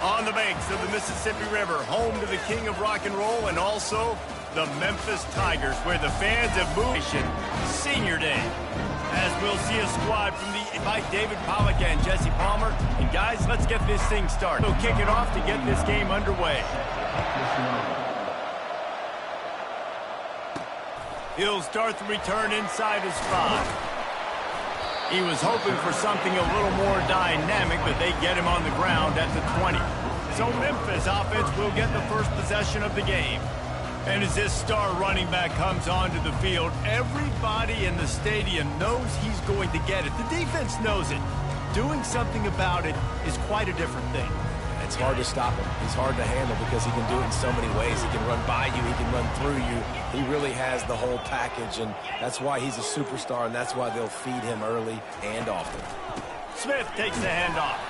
On the banks of the Mississippi River, home to the king of rock and roll and also the Memphis Tigers, where the fans have moved senior day. As we'll see a squad from the by David Pollock and Jesse Palmer. And guys, let's get this thing started. We'll kick it off to get this game underway. He'll start the return inside his 5. He was hoping for something a little more dynamic, but they get him on the ground at the 20. So Memphis offense will get the first possession of the game. And as this star running back comes onto the field, everybody in the stadium knows he's going to get it. The defense knows it. Doing something about it is quite a different thing. It's hard to stop him. He's hard to handle because he can do it in so many ways. He can run by you. He can run through you. He really has the whole package, and that's why he's a superstar, and that's why they'll feed him early and often. Smith takes the handoff,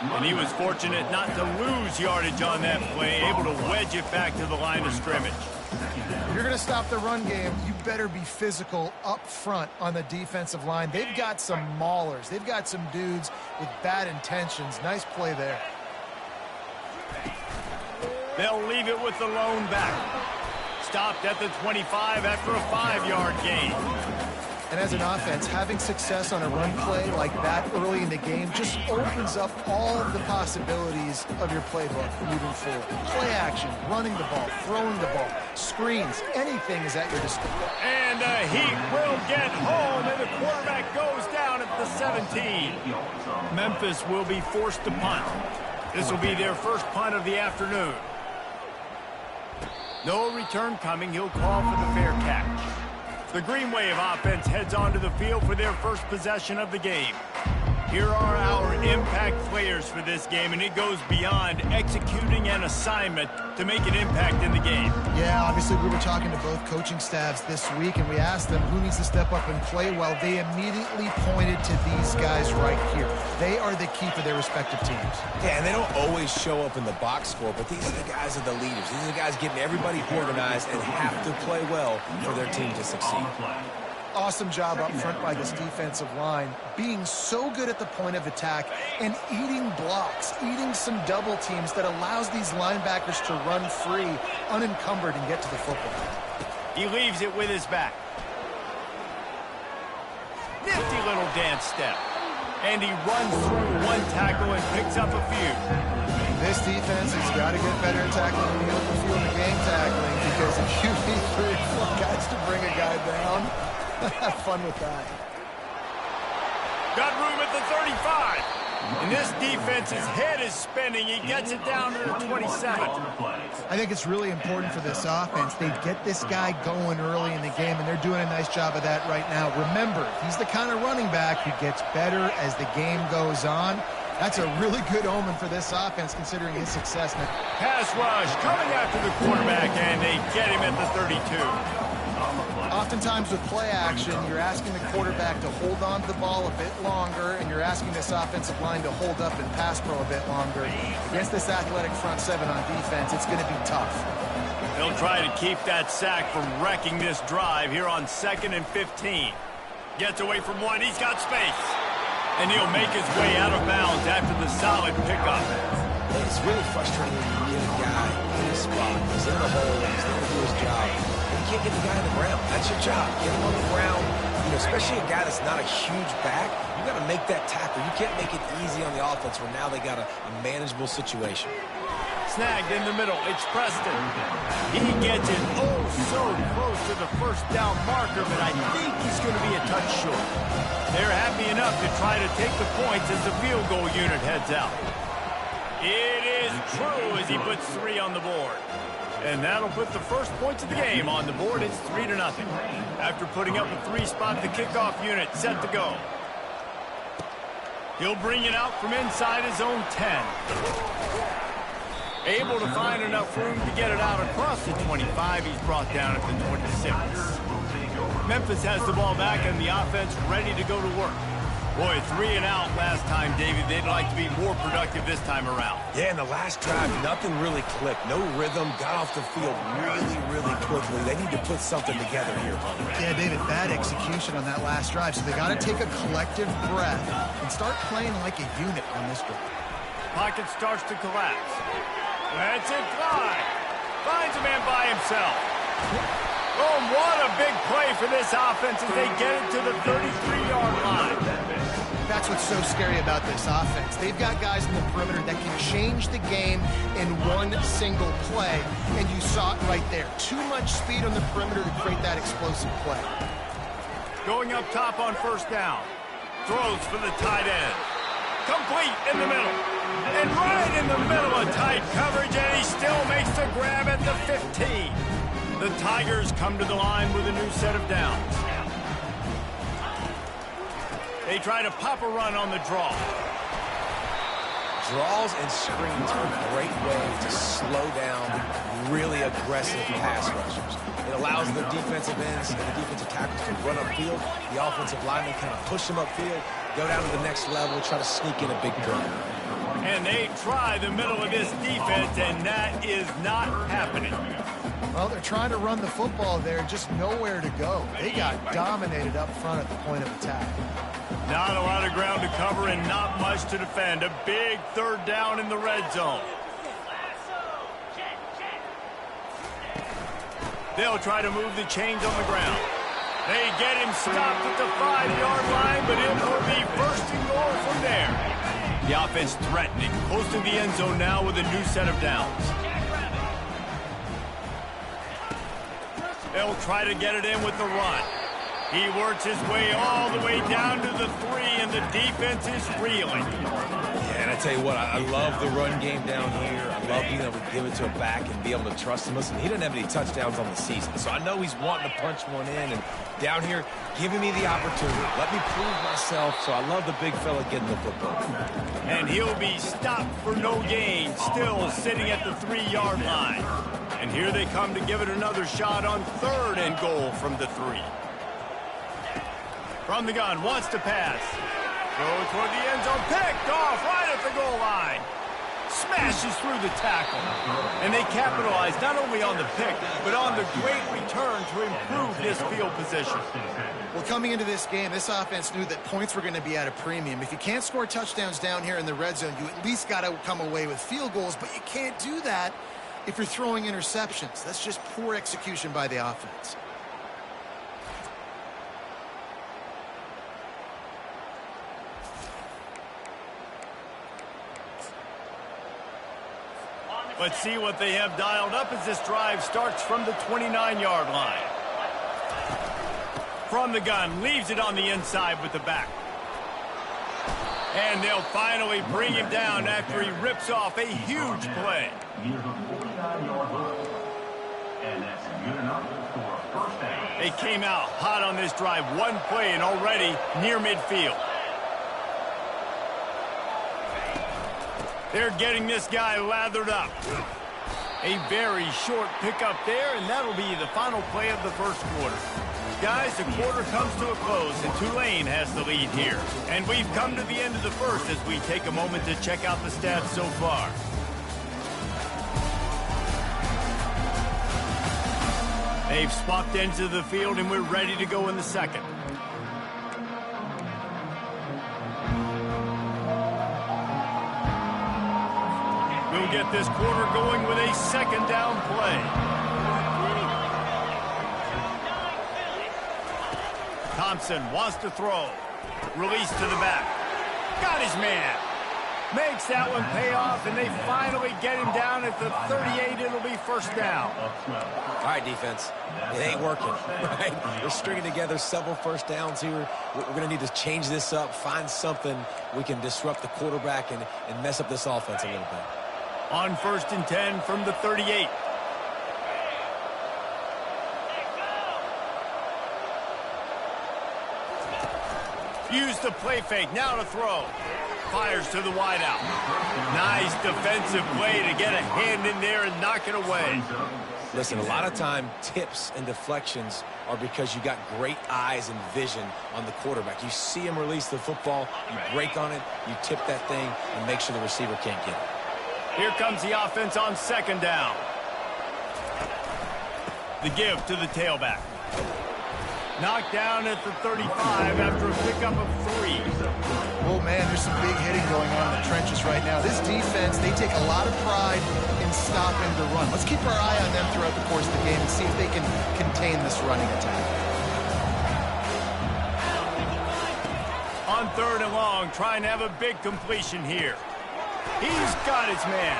and he was fortunate not to lose yardage on that play, able to wedge it back to the line of scrimmage. If you're going to stop the run game, you better be physical up front on the defensive line. They've got some maulers. They've got some dudes with bad intentions. Nice play there. They'll leave it with the lone back. Stopped at the 25 after a 5-yard gain. And as an offense, having success on a run play like that early in the game just opens up all of the possibilities of your playbook moving forward. Play action, running the ball, throwing the ball, screens, anything is at your disposal. And he will get home, and the quarterback goes down at the 17. Memphis will be forced to punt. This will be their first punt of the afternoon. No return coming. He'll call for the fair catch. The Green Wave offense heads onto the field for their first possession of the game. Here are our impact players for this game, and it goes beyond executing an assignment to make an impact in the game. Yeah, obviously we were talking to both coaching staffs this week, and we asked them who needs to step up and play well. They immediately pointed to these guys right here. They are the key for their respective teams. Yeah, and they don't always show up in the box score, but these are the guys that are the leaders. These are the guys getting everybody organized and have to play well for their team to succeed. Awesome job up front by this defensive line, being so good at the point of attack and eating blocks, eating some double teams that allows these linebackers to run free, unencumbered, and get to the football. He leaves it with his back. Nifty little dance step. And he runs through one tackle and picks up a few. This defense has got to get better at tackling in the open field and game tackling, because if you need 3 or 4 guys to bring a guy down, have fun with that. Got room at the 35. And this defense's head is spinning. He gets it down to the 27. I think it's really important for this offense. They get this guy going early in the game, and they're doing a nice job of that right now. Remember, he's the kind of running back who gets better as the game goes on. That's a really good omen for this offense, considering his success now. Pass rush coming after the quarterback, and they get him at the 32. Oftentimes with play action, you're asking the quarterback to hold on to the ball a bit longer, and you're asking this offensive line to hold up and pass pro a bit longer. Against this athletic front 7 on defense, it's going to be tough. They'll try to keep that sack from wrecking this drive here on 2nd and 15. Gets away from one. He's got space. And he'll make his way out of bounds after the solid pickup. It's really frustrating when you get a guy in his spot. He's in the hole. He's going to do his job. You can't get the guy on the ground. That's your job. Get him on the ground. You know, especially a guy that's not a huge back. You got to make that tackle. You can't make it easy on the offense where now they got a manageable situation. Snagged in the middle. It's Preston. He gets it oh so close to the first down marker, but I think he's going to be a touch short. They're happy enough to try to take the points as the field goal unit heads out. It is true as he puts 3 on the board. And that'll put the first points of the game on the board. It's 3-0. After putting up a 3 spot, the kickoff unit set to go. He'll bring it out from inside his own 10. Able to find enough room to get it out across the 25. He's brought down at the 26. Memphis has the ball back and the offense ready to go to work. Boy, 3 and out last time, David. They'd like to be more productive this time around. Yeah, in the last drive, nothing really clicked. No rhythm, got off the field really quickly. They need to put something together here. Yeah, David, bad execution on that last drive. So they got to take a collective breath and start playing like a unit on this drive. Pocket starts to collapse. Lets it fly. Finds a man by himself. Oh, what a big play for this offense as they get it to the 33-yard line. That's what's so scary about this offense. They've got guys in the perimeter that can change the game in one single play, and you saw it right there. Too much speed on the perimeter to create that explosive play. Going up top on first down. Throws for the tight end. Complete in the middle. And right in the middle of tight coverage, and he still makes the grab at the 15. The Tigers come to the line with a new set of downs. They try to pop a run on the draw. Draws and screens are a great way to slow down really aggressive pass rushers. It allows the defensive ends and the defensive tackles to run upfield. The offensive linemen kind of push them upfield, go down to the next level, try to sneak in a big play. And they try the middle of this defense, and that is not happening. Well, they're trying to run the football there, just nowhere to go. They got dominated up front at the point of attack. Not a lot of ground to cover and not much to defend. A big third down in the red zone. They'll try to move the chains on the ground. They get him stopped at the 5-yard line, but it will be first and goal from there. The offense threatening, close to the end zone now with a new set of downs. They'll try to get it in with the run. He works his way all the way down to the 3, and the defense is reeling. Yeah, and I tell you what, I love the run game down here. I love being able to give it to a back and be able to trust him. Listen, he doesn't have any touchdowns on the season, so I know he's wanting to punch one in. And down here, giving me the opportunity. Let me prove myself, so I love the big fella getting the football. And he'll be stopped for no gain, still sitting at the 3-yard line. And here they come to give it another shot on 3rd and goal from the 3. From the gun, wants to pass. Goes toward the end zone, picked off right at the goal line. Smashes through the tackle. And they capitalize not only on the pick, but on the great return to improve this field position. Well, coming into this game, this offense knew that points were going to be at a premium. If you can't score touchdowns down here in the red zone, you at least got to come away with field goals, but you can't do that if you're throwing interceptions. That's just poor execution by the offense. Let's see what they have dialed up as this drive starts from the 29-yard line. From the gun, leaves it on the inside with the back. And they'll finally bring him down after he rips off a huge play. They came out hot on this drive. One play and already near midfield. They're getting this guy lathered up. A very short pickup there, and that'll be the final play of the first quarter. Guys, the quarter comes to a close, and Tulane has the lead here. And we've come to the end of the first as we take a moment to check out the stats so far. They've swapped ends of the field, and we're ready to go in the second. We'll get this quarter going with a second down play. Thompson wants to throw. Release to the back. Got his man. Makes that one pay off, and they finally get him down at the 38. It'll be first down. All right, defense. It ain't working, right? We're stringing together several first downs here. We're going to need to change this up, find something we can disrupt the quarterback and mess up this offense a little bit. On 1st and 10 from the 38. Use the play fake, now to throw. Fires to the wideout. Nice defensive play to get a hand in there and knock it away. Listen, a lot of time, tips and deflections are because you got great eyes and vision on the quarterback. You see him release the football, you break on it, you tip that thing, and make sure the receiver can't get it. Here comes the offense on second down. The give to the tailback. Knocked down at the 35 after a pickup of 3. Oh, man, there's some big hitting going on in the trenches right now. This defense, they take a lot of pride in stopping the run. Let's keep our eye on them throughout the course of the game and see if they can contain this running attack. On 3rd and long, trying to have a big completion here. He's got his man.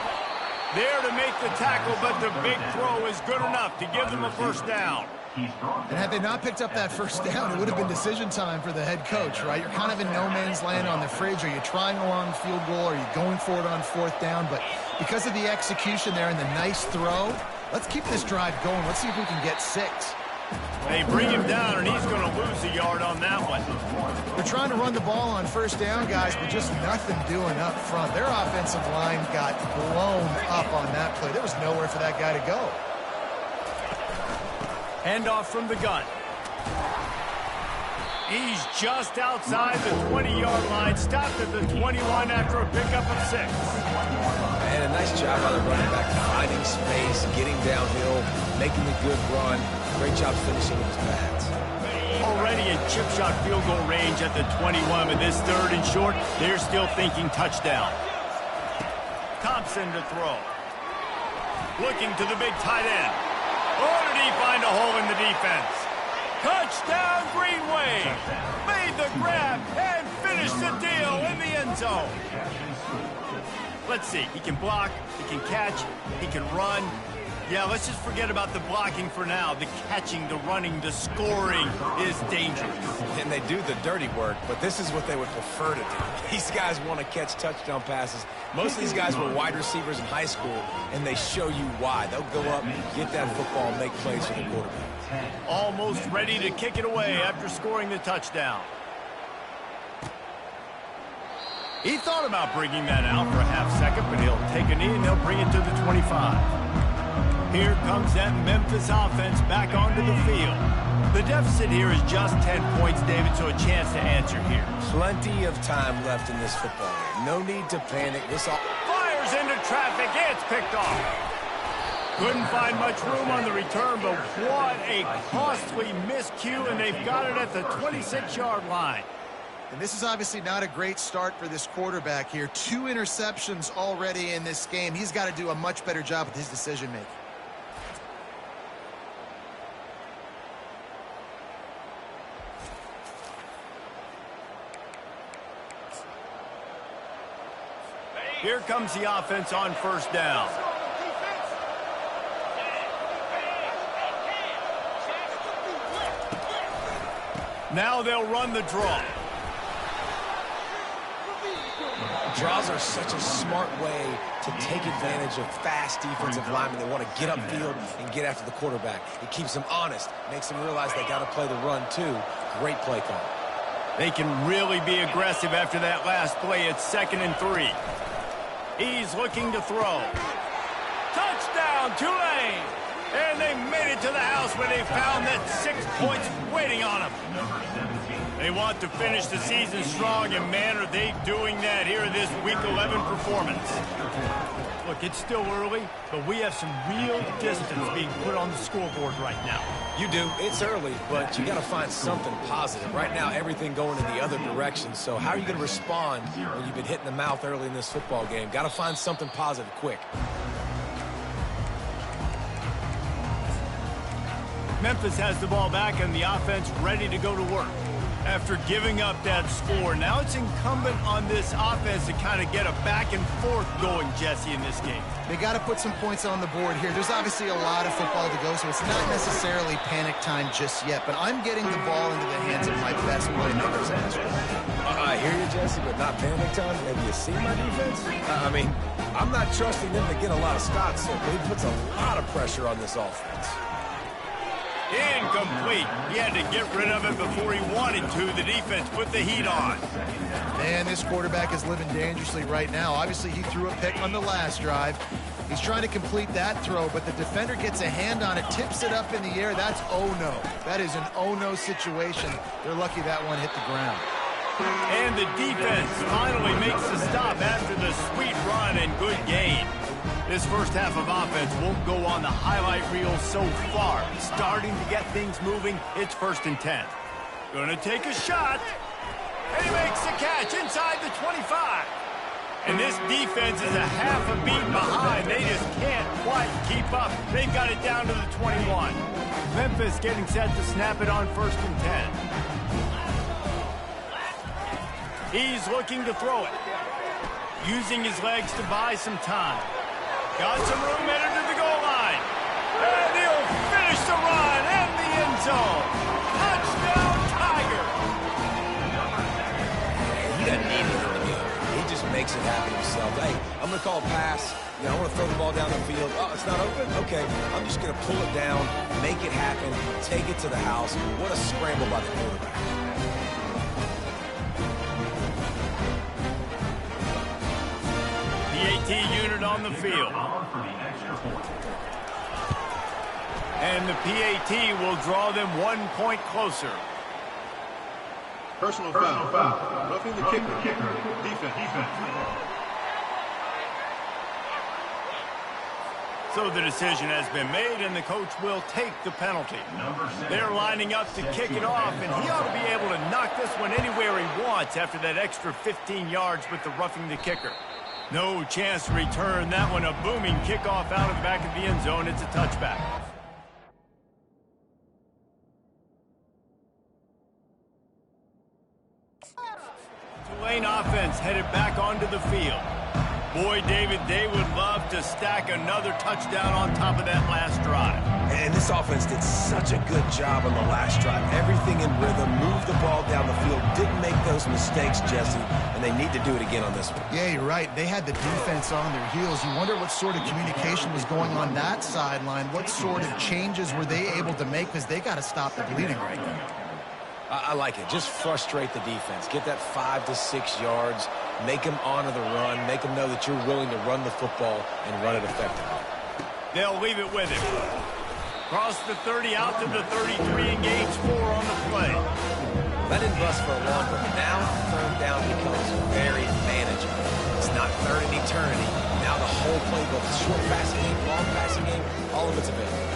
There to make the tackle, but the big throw is good enough to give them a first down. And had they not picked up that first down, it would have been decision time for the head coach, right? You're kind of in no man's land on the fridge. Are you trying a long field goal? Are you going for it on 4th down? But because of the execution there and the nice throw, let's keep this drive going. Let's see if we can get 6. They bring him down, and he's going to lose a yard on that one. They're trying to run the ball on 1st down, guys, but just nothing doing up front. Their offensive line got blown up on that play. There was nowhere for that guy to go. Handoff from the gun. He's just outside the 20-yard line. Stopped at the 21 after a pickup of 6. And a nice job by the running back, finding space, getting downhill, making the good run. Great job finishing with his pads. Already in chip shot field goal range at the 21. With this 3rd and short, they're still thinking touchdown. Thompson to throw. Looking to the big tight end. Oh, did he find a hole in the defense? Touchdown, Green Wave! Made the grab and finished the deal in the end zone. Let's see. He can block, he can catch, he can run. Yeah, let's just forget about the blocking for now. The catching, the running, the scoring is dangerous. And they do the dirty work, but this is what they would prefer to do. These guys want to catch touchdown passes. Most of these guys were wide receivers in high school, and they show you why. They'll go up, get that football, and make plays for the quarterback. Almost ready to kick it away after scoring the touchdown. He thought about bringing that out for a half second, but he'll take a knee and he'll bring it to the 25. Here comes that Memphis offense back onto the field. The deficit here is just 10 points, David, so a chance to answer here. Plenty of time left in this football game. No need to panic. This all fires into traffic. It's picked off. Couldn't find much room on the return, but what a costly miscue, and they've got it at the 26-yard line. And this is obviously not a great start for this quarterback here. 2 interceptions already in this game. He's got to do a much better job with his decision-making. Here comes the offense on 1st down. Now they'll run the draw. Draws are such a smart way to take advantage of fast defensive linemen. They want to get upfield and get after the quarterback. It keeps them honest, makes them realize they got to play the run too. Great play call. They can really be aggressive after that last play. It's 2nd and 3. He's looking to throw. Touchdown, Tulane! And they made it to the house where they found that 6 points waiting on them. They want to finish the season strong, and man, are they doing that here in this Week 11 performance. Look, it's still early, but we have some real distance being put on the scoreboard right now. You do. It's early, but you got to find something positive. Right now, everything going in the other direction. So how are you going to respond when you've been hit in the mouth early in this football game? Got to find something positive quick. Memphis has the ball back and the offense ready to go to work. After giving up that score, now it's incumbent on this offense to kind of get a back and forth going, Jesse, in this game. They got to put some points on the board here. There's obviously a lot of football to go, so it's not necessarily panic time just yet, but I'm getting the ball into the hands of my best playmakers in this one. I hear you, Jesse, but not panic time. Have you seen my defense? I mean, I'm not trusting them to get a lot of spots, so he puts a lot of pressure on this offense. Incomplete. He had to get rid of it before he wanted to. The defense put the heat on. Man, this quarterback is living dangerously right now. Obviously, he threw a pick on the last drive. He's trying to complete that throw, but the defender gets a hand on it, tips it up in the air. That's oh-no. That is an oh-no situation. They're lucky that one hit the ground. And the defense finally makes the stop after the sweet run and good gain. This first half of offense won't go on the highlight reel so far. Starting to get things moving. It's 1st and 10. Gonna take a shot. And he makes the catch inside the 25. And this defense is a half a beat behind. They just can't quite keep up. They've got it down to the 21. Memphis getting set to snap it on 1st and 10. He's looking to throw it. Using his legs to buy some time. Got some room headed to the goal line. And he'll finish the run and the end zone. Touchdown, Tiger. He doesn't need anything to go. He just makes it happen himself. Hey, I'm going to call a pass. I want to throw the ball down the field. Oh, it's not open? Okay. I'm just going to pull it down, make it happen, take it to the house. What a scramble by the quarterback. The AT unit on the field. And the PAT will draw them 1 point closer. Personal foul. Roughing the kicker. Defense. So the decision has been made, and the coach will take the penalty. They're lining up to kick it off, and he ought to be able to knock this one anywhere he wants after that extra 15 yards with the roughing the kicker. No chance to return that one. A booming kickoff out of the back of the end zone. It's a touchback. Tulane offense headed back onto the field. Boy, David, they would love to stack another touchdown on top of that last drive. And this offense did such a good job on the last drive. Everything in rhythm, moved the ball down the field, didn't make those mistakes, Jesse, and they need to do it again on this one. Yeah, you're right. They had the defense on their heels. You wonder what sort of communication was going on that sideline. What sort of changes were they able to make, because they got to stop the bleeding right now. I like it. Just frustrate the defense. Get that 5 to 6 yards. Make them honor the run. Make them know that you're willing to run the football and run it effectively. They'll leave it with him. Cross the 30 out to the 33 and gains 4 on the play. That didn't bust for a long, but now 3rd down becomes very manageable. It's not 3rd and eternity. Now the whole playbook, short passing game, long passing game, all of it's available.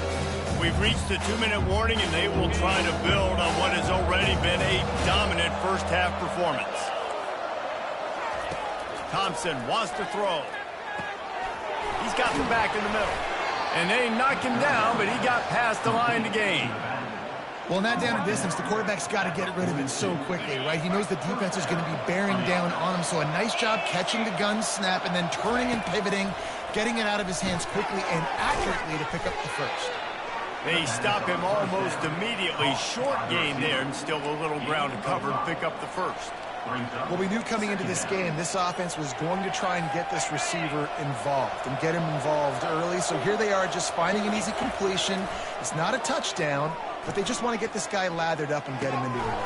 We've reached the 2-minute warning, and they will try to build on what has already been a dominant first-half performance. Thompson wants to throw. He's got the back in the middle. And they knock him down, but he got past the line to gain. Well, in that down and distance, the quarterback's got to get rid of it so quickly, right? He knows the defense is going to be bearing down on him, so a nice job catching the gun snap and then turning and pivoting, getting it out of his hands quickly and accurately to pick up the first. They stop him almost immediately. Short gain there, and still a little ground to cover to pick up the first. Well, we knew coming into this game, this offense was going to try and get this receiver involved and get him involved early. So here they are just finding an easy completion. It's not a touchdown, but they just want to get this guy lathered up and get him into the run.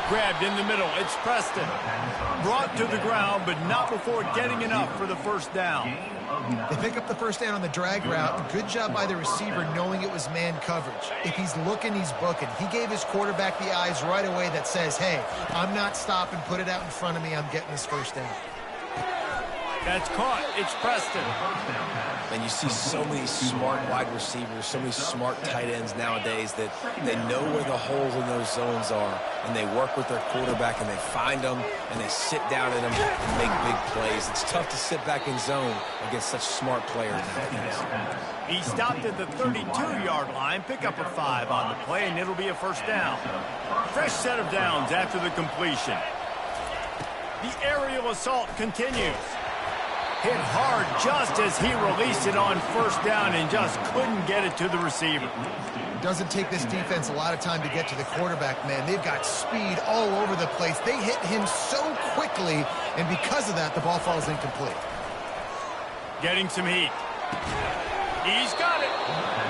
Grabbed in the middle. It's Preston. Brought to the ground, but not before getting enough for the first down. They pick up the first down on the drag route. Good job by the receiver knowing it was man coverage. If he's looking, he's booking. He gave his quarterback the eyes right away that says, hey, I'm not stopping. Put it out in front of me. I'm getting this first down. That's caught. It's Preston. And you see so many smart wide receivers, so many smart tight ends nowadays that they know where the holes in those zones are, and they work with their quarterback, and they find them, and they sit down in them and make big plays. It's tough to sit back in zone against such smart players nowadays. He stopped at the 32-yard line, pick up a 5 on the play, and it'll be a first down. Fresh set of downs after the completion. The aerial assault continues. Hit hard just as he released it on first down and just couldn't get it to the receiver. It doesn't take this defense a lot of time to get to the quarterback, man. They've got speed all over the place. They hit him so quickly, and because of that, the ball falls incomplete. Getting some heat. He's got it.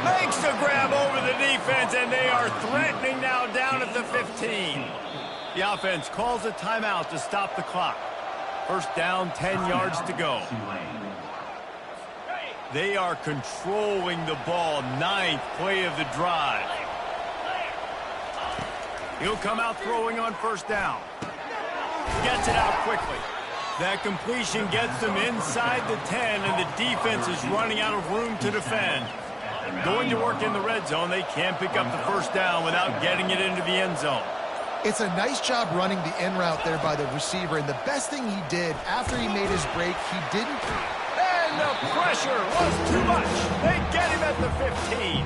Makes the grab over the defense, and they are threatening now down at the 15. The offense calls a timeout to stop the clock. First down, 10 yards to go. They are controlling the ball. 9th play of the drive. He'll come out throwing on first down. Gets it out quickly. That completion gets them inside the 10, and the defense is running out of room to defend. Going to work in the red zone. They can't pick up the first down without getting it into the end zone. It's a nice job running the in route there by the receiver, and the best thing he did after he made his break, he didn't... And the pressure was too much. They get him at the 15.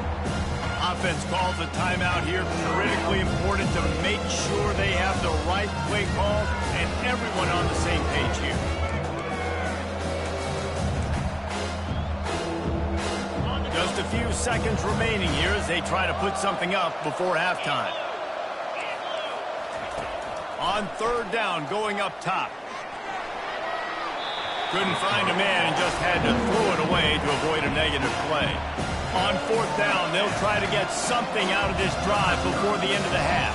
Offense calls a timeout here. Critically important to make sure they have the right play call and everyone on the same page here. Just a few seconds remaining here as they try to put something up before halftime. On third down, going up top. Couldn't find a man and just had to throw it away to avoid a negative play. On fourth down, they'll try to get something out of this drive before the end of the half.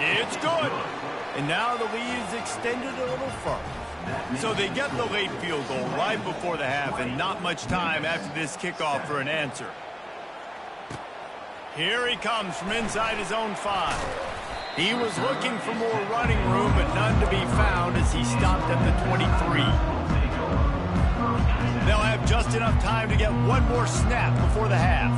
It's good. And now the lead is extended a little further. So they get the late field goal right before the half and not much time after this kickoff for an answer. Here he comes from inside his own 5. He was looking for more running room, but none to be found as he stopped at the 23. They'll have just enough time to get one more snap before the half.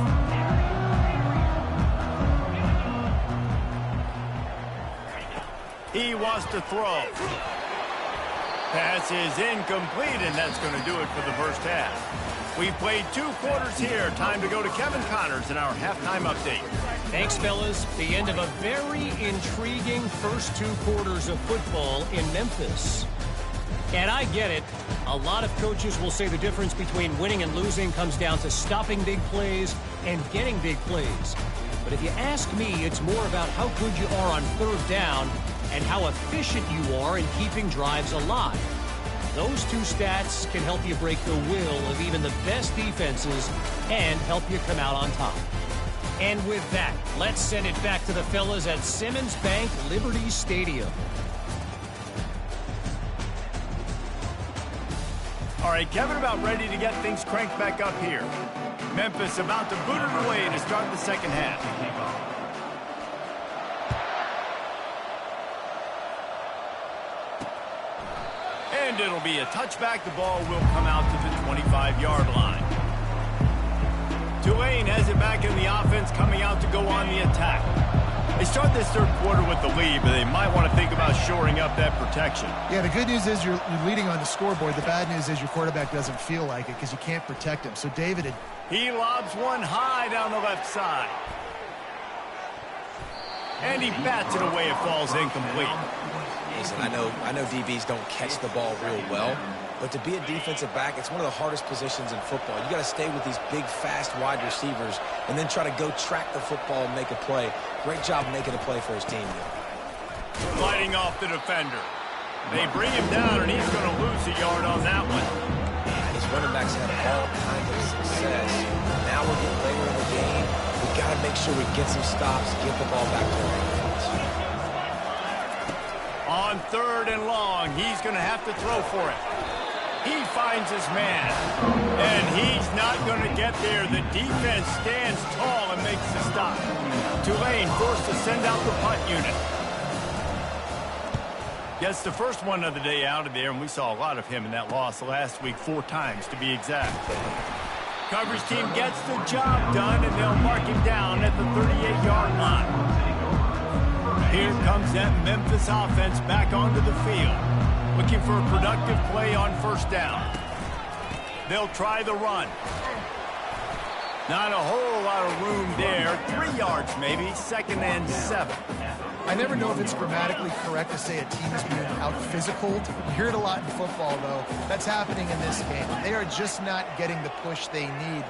He wants to throw. Pass is incomplete, and that's going to do it for the first half. We've played 2 quarters here. Time to go to Kevin Connors in our halftime update. Thanks, fellas. The end of a very intriguing first 2 quarters of football in Memphis. And I get it. A lot of coaches will say the difference between winning and losing comes down to stopping big plays and getting big plays. But if you ask me, it's more about how good you are on third down and how efficient you are in keeping drives alive. Those 2 stats can help you break the will of even the best defenses and help you come out on top. And with that, let's send it back to the fellas at Simmons Bank Liberty Stadium. All right, Kevin about ready to get things cranked back up here. Memphis about to boot it away to start the second half. And it'll be a touchback. The ball will come out to the 25-yard line. Tulane has it back in the offense, coming out to go on the attack. They start this third quarter with the lead, but they might want to think about shoring up that protection. Yeah, the good news is you're leading on the scoreboard. The bad news is your quarterback doesn't feel like it because you can't protect him. So David... He lobs one high down the left side. And he bats it away. It falls incomplete. Listen, I know DBs don't catch the ball real well, but to be a defensive back, it's one of the hardest positions in football. You got to stay with these big, fast, wide receivers and then try to go track the football and make a play. Great job making a play for his team. Sliding off the defender. They bring him down, and he's going to lose a yard on that one. His running backs had all kinds of success. Now we're getting later in the game. We've got to make sure we get some stops, get the ball back to our defense. On third and long, he's going to have to throw for it. He finds his man, and he's not going to get there. The defense stands tall and makes the stop. Tulane forced to send out the punt unit. Gets the first one of the day out of there, and we saw a lot of him in that loss last week, 4 times to be exact. Coverage team gets the job done, and they'll mark him down at the 38-yard line. Here comes that Memphis offense back onto the field, looking for a productive play on first down. They'll try the run. Not a whole lot of room there. 3 yards maybe, 2nd and 7. I never know if it's grammatically correct to say a team is being out-physicaled. You hear it a lot in football, though. That's happening in this game. They are just not getting the push they need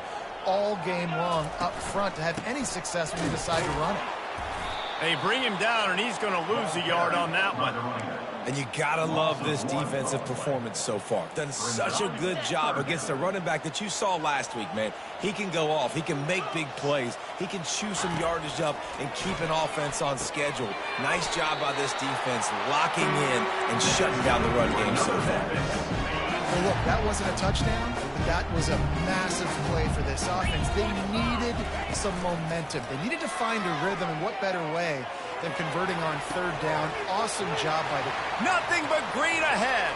all game long up front to have any success when they decide to run it. They bring him down, and he's going to lose a yard on that one. And you got to love this defensive performance so far. Done such a good job against a running back that you saw last week, man. He can go off. He can make big plays. He can chew some yardage up and keep an offense on schedule. Nice job by this defense locking in and shutting down the run game so far. Well, look, that wasn't a touchdown, but that was a massive play for this offense. They needed some momentum. They needed to find a rhythm, and what better way than converting on third down. Awesome job by the... Nothing but green ahead.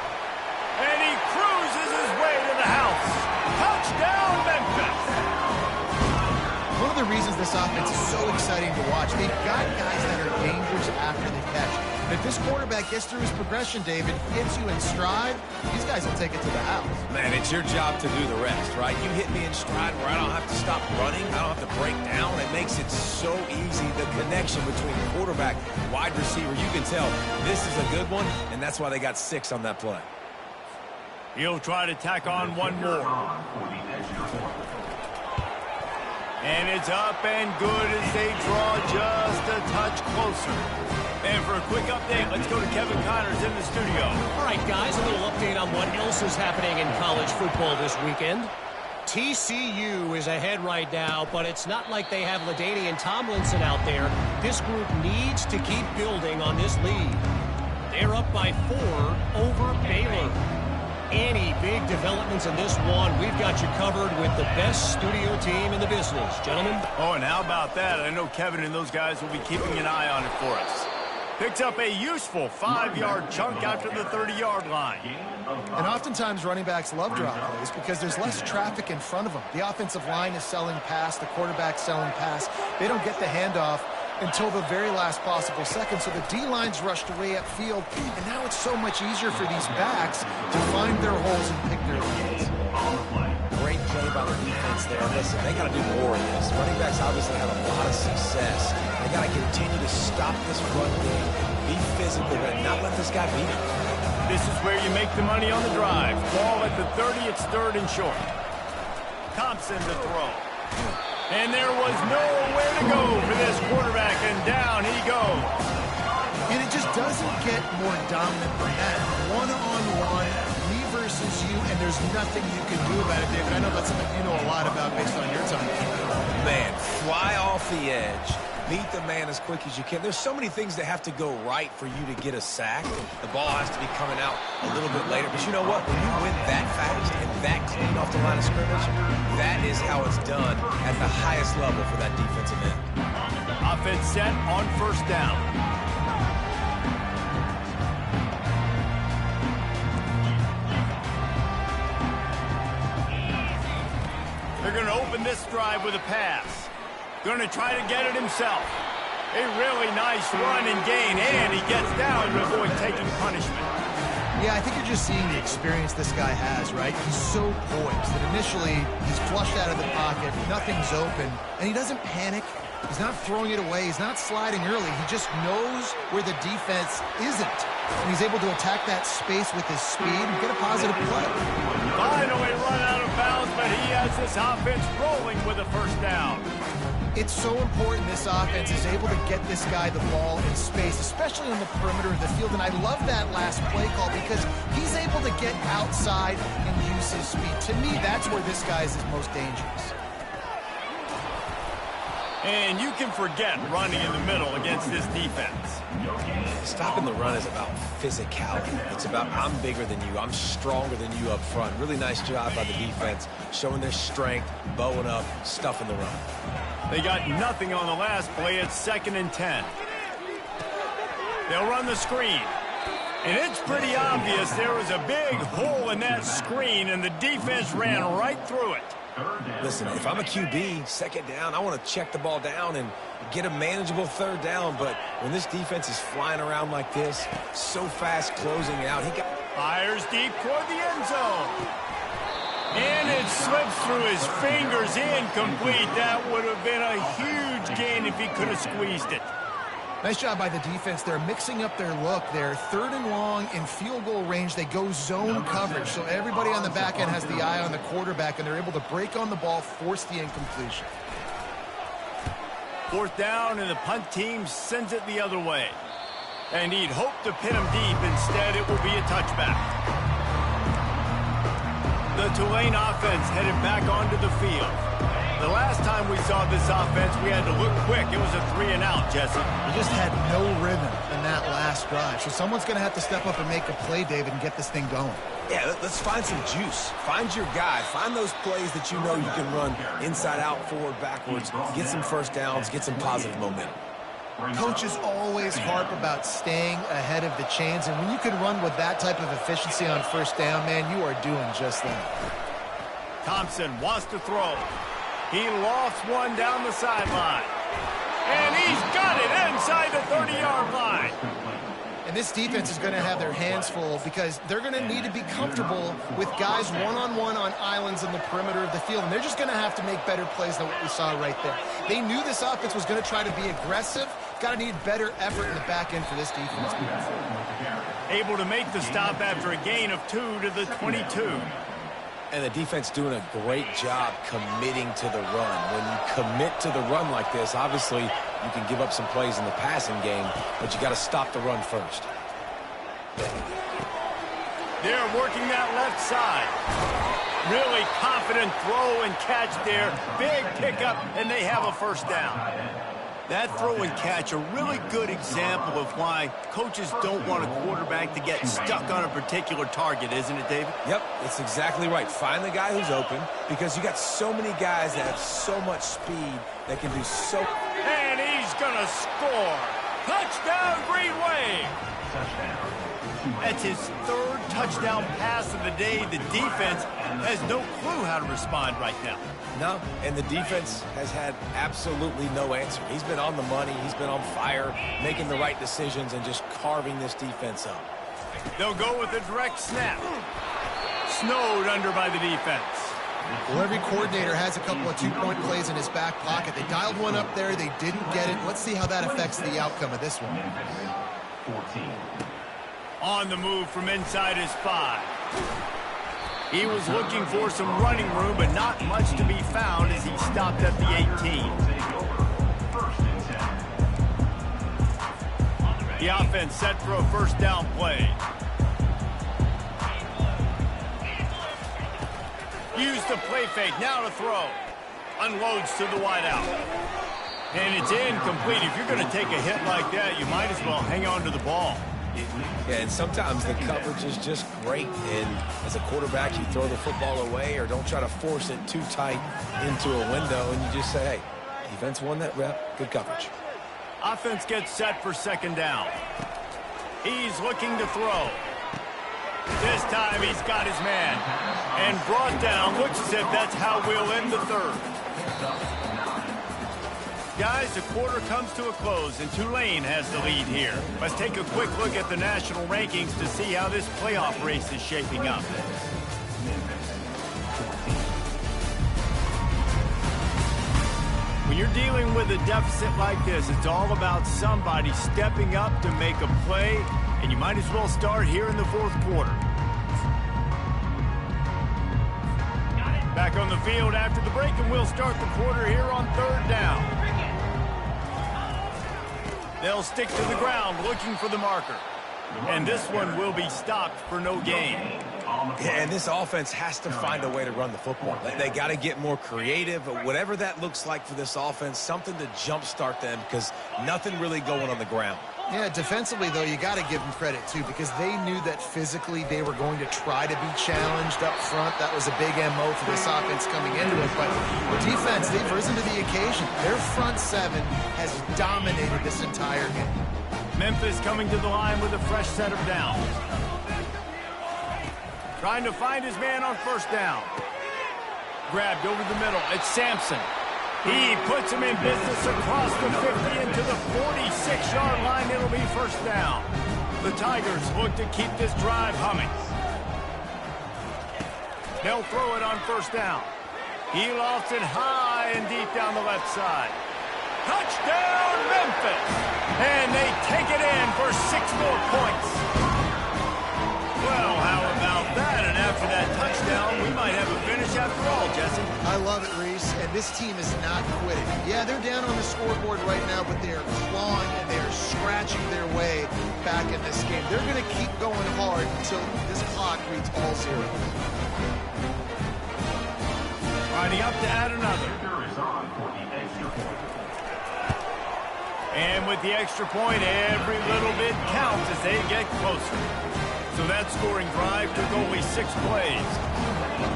And he cruises his way to the house. Touchdown, Memphis. one of the reasons this offense is so exciting to watch. They've got guys that are dangerous after the catch. And if this quarterback gets through his progression, David, gets you in stride, these guys will take it to the house. Man, it's your job to do the rest, right? You hit me in stride where I don't have to stop running. I don't have to break down. It makes it so easy. The connection between quarterback and wide receiver, you can tell this is a good one, and that's why they got 6 on that play. He'll try to tack on one more. And it's up and good as they draw just a touch closer. And for a quick update, let's go to Kevin Connors in the studio. All right, guys, a little update on what else is happening in college football this weekend. TCU is ahead right now, but it's not like they have LaDainian Tomlinson out there. This group needs to keep building on this lead. They're up by 4 over Baylor. Any big developments in this one, we've got you covered with the best studio team in the business. Gentlemen? Oh, and how about that? I know Kevin and those guys will be keeping an eye on it for us. Picks up a useful 5-yard chunk out to the 30-yard line. And oftentimes running backs love drop plays because there's less traffic in front of them. The offensive line is selling pass, the quarterback's selling pass. They don't get the handoff until the very last possible second, so the D-line's rushed away upfield, and now it's so much easier for these backs to find their holes and pick their lanes. Great play by the defense there. Listen, they got to do more of this. Running backs obviously have a lot of success. They got to continue to stop this run game, be physical, but not let this guy beat them. This is where you make the money on the drive. Ball at the 30, it's 3rd and short. Thompson to throw. And there was nowhere to go for this quarterback, and down he goes. And it just doesn't get more dominant than that. One-on-one, me versus you, and there's nothing you can do about it, David. I know that's something you know a lot about based on your time. Man, fly off the edge. Beat the man as quick as you can. There's so many things that have to go right for you to get a sack. The ball has to be coming out a little bit later. But you know what? When you win that fast and that clean off the line of scrimmage, that is how it's done at the highest level for that defensive end. Offense set on 1st down. They're going to open this drive with a pass. Going to try to get it himself. A really nice run and gain, and he gets down to avoid taking punishment. Yeah, I think you're just seeing the experience this guy has, right? He's so poised that initially he's flushed out of the pocket, nothing's open, and he doesn't panic. He's not throwing it away. He's not sliding early. He just knows where the defense isn't. And he's able to attack that space with his speed and get a positive play. Finally run out of bounds, but he has this offense rolling with a 1st down. It's so important this offense is able to get this guy the ball in space, especially on the perimeter of the field. And I love that last play call because he's able to get outside and use his speed. To me, that's where this guy is his most dangerous. And you can forget running in the middle against this defense. Stopping the run is about physicality. It's about I'm bigger than you. I'm stronger than you up front. Really nice job by the defense, showing their strength, bowing up, stuffing the run. They got nothing on the last play. It's 2nd and 10. They'll run the screen. And it's pretty obvious there was a big hole in that screen, and the defense ran right through it. Listen, if I'm a QB, 2nd down, I want to check the ball down and get a manageable 3rd down. But when this defense is flying around like this, so fast closing out, fires deep toward the end zone. And it slips through his fingers, incomplete. That would have been a huge gain if he could have squeezed it. Nice job by the defense. They're mixing up their look. They're 3rd and long in field goal range. They go zone coverage. So everybody on the back end has the eye on the quarterback, and they're able to break on the ball, force the incompletion. 4th down, and the punt team sends it the other way. And he'd hoped to pin him deep. Instead, it will be a touchback. The Tulane offense headed back onto the field. The last time we saw this offense, we had to look quick. It was a 3-and-out, Jesse. We just had no rhythm in that last drive. So someone's going to have to step up and make a play, David, and get this thing going. Yeah, let's find some juice. Find your guy. Find those plays that you know you can run inside out, forward, backwards. Get some 1st downs. Get some positive momentum. Coaches always harp about staying ahead of the chains, and when you can run with that type of efficiency on 1st down, man, you are doing just that. Thompson wants to throw. He lofts one down the sideline. And he's got it inside the 30-yard line. And this defense is going to have their hands full because they're going to need to be comfortable with guys one-on-one on islands in the perimeter of the field. And they're just going to have to make better plays than what we saw right there. They knew this offense was going to try to be aggressive. Got to need better effort in the back end for this defense. Able to make the stop after a gain of 2 to the 22. And the defense doing a great job committing to the run. When you commit to the run like this, obviously you can give up some plays in the passing game, but you got to stop the run first. They're working that left side. Really confident throw and catch there. Big pickup, and they have a first down. That throw and catch, a really good example of why coaches don't want a quarterback to get stuck on a particular target, isn't it, David? Yep, it's exactly right. Find the guy who's open because you got so many guys that have so much speed that can do so. And he's going to score. Touchdown, Green Wave. That's his third touchdown pass of the day. The defense has no clue how to respond right now. No, and the defense has had absolutely no answer. He's been on the money. He's been on fire, making the right decisions and just carving this defense up. They'll go with a direct snap. Snowed under by the defense. Well, every coordinator has a couple of two-point plays in his back pocket. They dialed one up there. They didn't get it. Let's see how that affects the outcome of this one. 14. On the move from inside his 5. He was looking for some running room, but not much to be found as he stopped at the 18. The offense set for a first down play. Use the play fake, now to throw. Unloads to the wideout. And it's incomplete. If you're going to take a hit like that, you might as well hang on to the ball. Yeah, and sometimes the coverage is just great. And as a quarterback, you throw the football away or don't try to force it too tight into a window. And you just say, hey, defense won that rep. Good coverage. Offense gets set for second down. He's looking to throw. This time he's got his man. And brought down. Looks as if that's how we'll end the third. Guys, the quarter comes to a close, and Tulane has the lead here. Let's take a quick look at the national rankings to see how this playoff race is shaping up. When you're dealing with a deficit like this, it's all about somebody stepping up to make a play, and you might as well start here in the fourth quarter. Back on the field after the break, and we'll start the quarter here on third down. They'll stick to the ground looking for the marker. And this one will be stopped for no gain. Yeah, and this offense has to find a way to run the football. They got to get more creative. Whatever that looks like for this offense, something to jumpstart them because nothing really going on the ground. Yeah, defensively, though, you got to give them credit, too, because they knew that physically they were going to try to be challenged up front. That was a big MO for this offense coming into it. But the defense, they've risen to the occasion. Their front seven has dominated this entire game. Memphis coming to the line with a fresh set of downs. Trying to find his man on first down. Grabbed over the middle. It's Sampson. He puts him in business across the 50 into the 46-yard line. It'll be first down. The Tigers look to keep this drive humming. They'll throw it on first down. He lofts it high and deep down the left side. Touchdown, Memphis! And they take it in for 6 more points. Well, how about that? And after that touchdown, we might have a finish after all, Jesse. I love it, Reese, and this team is not quitting. Yeah, they're down on the scoreboard right now, but they are clawing and they are scratching their way back in this game. They're going to keep going hard until this clock reads all zero. Riding up to add another. And with the extra point, every little bit counts as they get closer. So that scoring drive took only 6 plays.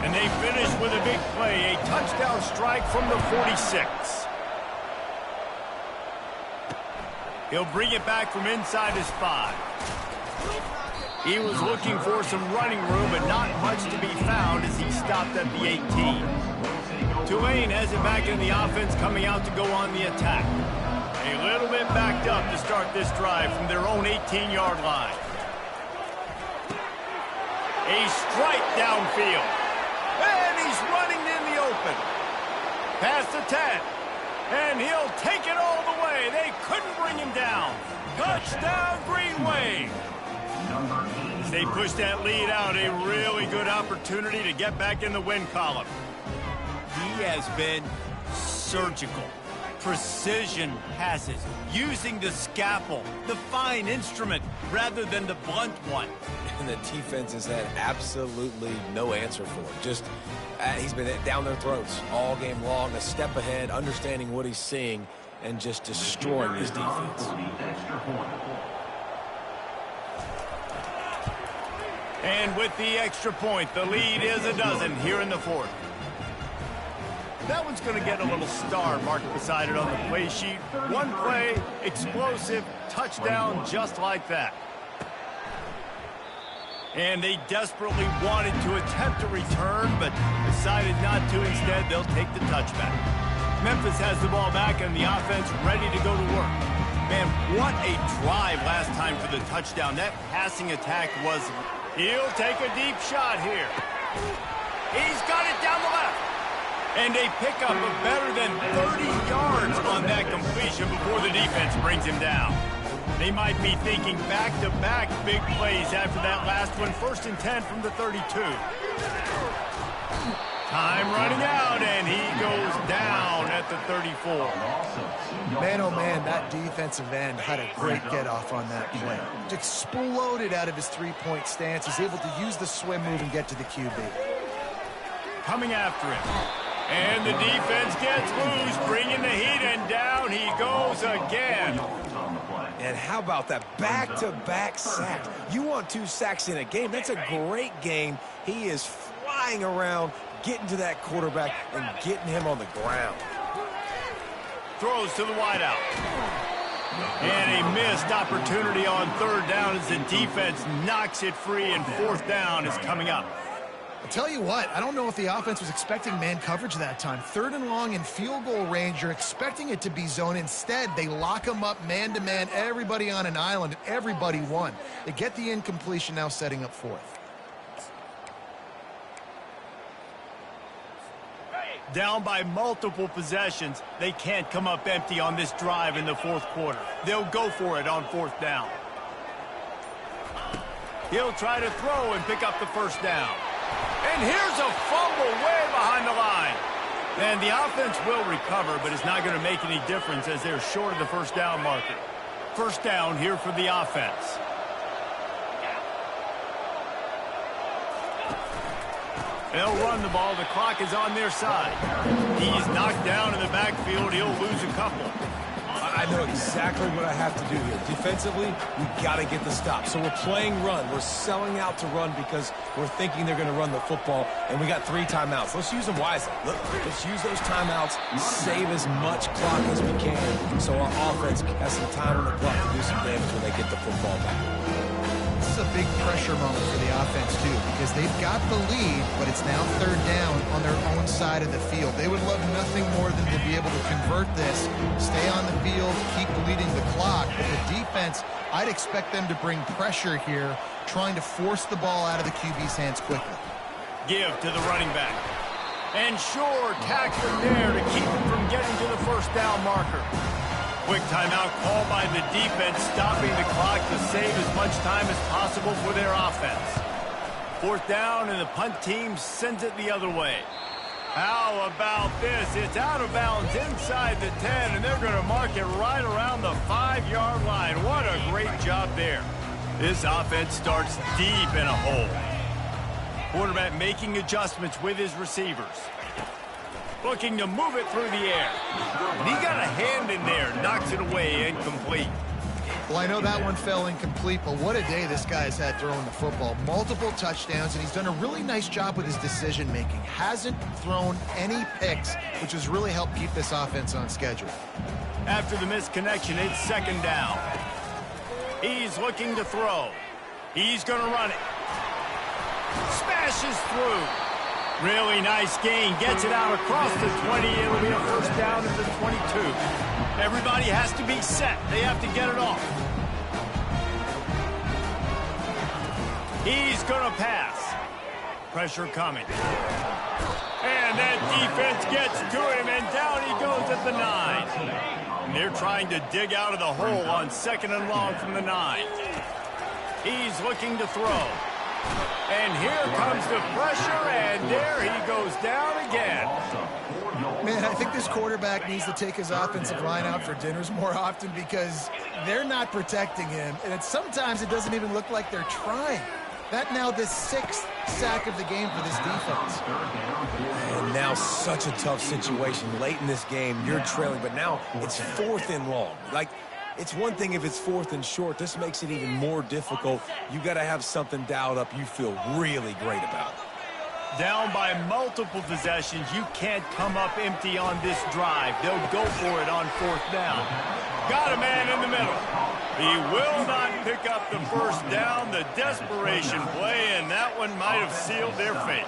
And they finished with a big play, a touchdown strike from the 46. He'll bring it back from inside his 5. He was looking for some running room, but not much to be found as he stopped at the 18. Tulane has it back in the offense, coming out to go on the attack. A little bit backed up to start this drive from their own 18-yard line. A strike downfield. And he's running in the open. Past the 10. And he'll take it all the way. They couldn't bring him down. Touchdown, Green Wave. They push that lead out. A really good opportunity to get back in the win column. He has been surgical. Precision passes, using the scalpel, the fine instrument, rather than the blunt one. And the defense has had absolutely no answer for it. Just, he's been down their throats all game long, a step ahead, understanding what he's seeing, and just destroying his defense. And with the extra point, the lead is a dozen here in the fourth. That one's going to get a little star marked beside it on the play sheet. One play, explosive, touchdown, just like that. And they desperately wanted to attempt a return, but decided not to. Instead, they'll take the touchback. Memphis has the ball back and the offense ready to go to work. Man, what a drive last time for the touchdown. That passing attack was... He'll take a deep shot here. He's got it down the left. And they pick up a better than 30 yards on that completion before the defense brings him down. They might be thinking back-to-back big plays after that last one. 1st and 10 from the 32. Time running out, and he goes down at the 34. Man, oh man, that defensive end had a great get-off on that play. Exploded out of his three-point stance. He's able to use the swim move and get to the QB. Coming after him. And the defense gets loose, bringing the heat, and down he goes again. And how about that back-to-back sack? You want 2 sacks in a game. That's a great game. He is flying around, getting to that quarterback and getting him on the ground. Throws to the wideout. And a missed opportunity on 3rd down as the defense knocks it free, and 4th down is coming up. I'll tell you what, I don't know if the offense was expecting man coverage that time. 3rd and long in field goal range, you're expecting it to be zone. Instead, they lock them up man-to-man, everybody on an island, and everybody won. They get the incompletion, now setting up 4th. Down by multiple possessions, they can't come up empty on this drive in the 4th quarter. They'll go for it on 4th down. He'll try to throw and pick up the 1st down. And here's a fumble way behind the line. And the offense will recover, but it's not going to make any difference as they're short of the 1st down marker. 1st down here for the offense. They'll run the ball. The clock is on their side. He's knocked down in the backfield. He'll lose a couple. I know exactly what I have to do here. Defensively, we've got to get the stop. So we're playing run. We're selling out to run because we're thinking they're going to run the football, and we got 3 timeouts. Let's use them wisely. Let's use those timeouts, save as much clock as we can so our offense has some time on the clock to do some damage when they get the football back. This is a big pressure moment for the offense, too, because they've got the lead, but it's now 3rd down on their own side of the field. They would love nothing more than to be able to convert this, stay on the field, keep bleeding the clock. But the defense, I'd expect them to bring pressure here, trying to force the ball out of the QB's hands quickly. Give to the running back. And sure, tackling there to keep him from getting to the 1st down marker. Quick timeout called by the defense, stopping the clock to save as much time as possible for their offense. 4th down, and the punt team sends it the other way. How about this? It's out of bounds inside the 10, and they're going to mark it right around the 5-yard line. What a great job there. This offense starts deep in a hole. Quarterback making adjustments with his receivers. Looking to move it through the air. And he got a hand in there, knocks it away, incomplete. Well, I know that one fell incomplete, but what a day this guy's had throwing the football. Multiple touchdowns, and he's done a really nice job with his decision-making. Hasn't thrown any picks, which has really helped keep this offense on schedule. After the missed connection, it's 2nd down. He's looking to throw. He's going to run it. Smashes through. Really nice gain. Gets it out across the 20. It'll be a first down at the 22. Everybody has to be set. They have to get it off. He's going to pass. Pressure coming. And that defense gets to him, and down he goes at the 9. They're trying to dig out of the hole on 2nd and long from the 9. He's looking to throw. And here comes the pressure, and there he goes down again. Man, I think this quarterback needs to take his offensive line out for dinners more often because they're not protecting him, and sometimes it doesn't even look like they're trying. That now the 6th sack of the game for this defense. And now such a tough situation. Late in this game, you're trailing, but now it's 4th and long. Like, it's one thing if it's 4th and short. This makes it even more difficult. You got to have something dialed up you feel really great about. Down by multiple possessions, you can't come up empty on this drive. They'll go for it on 4th down. Got a man in the middle. He will not pick up the first down. The desperation play, and that one might have sealed their fate.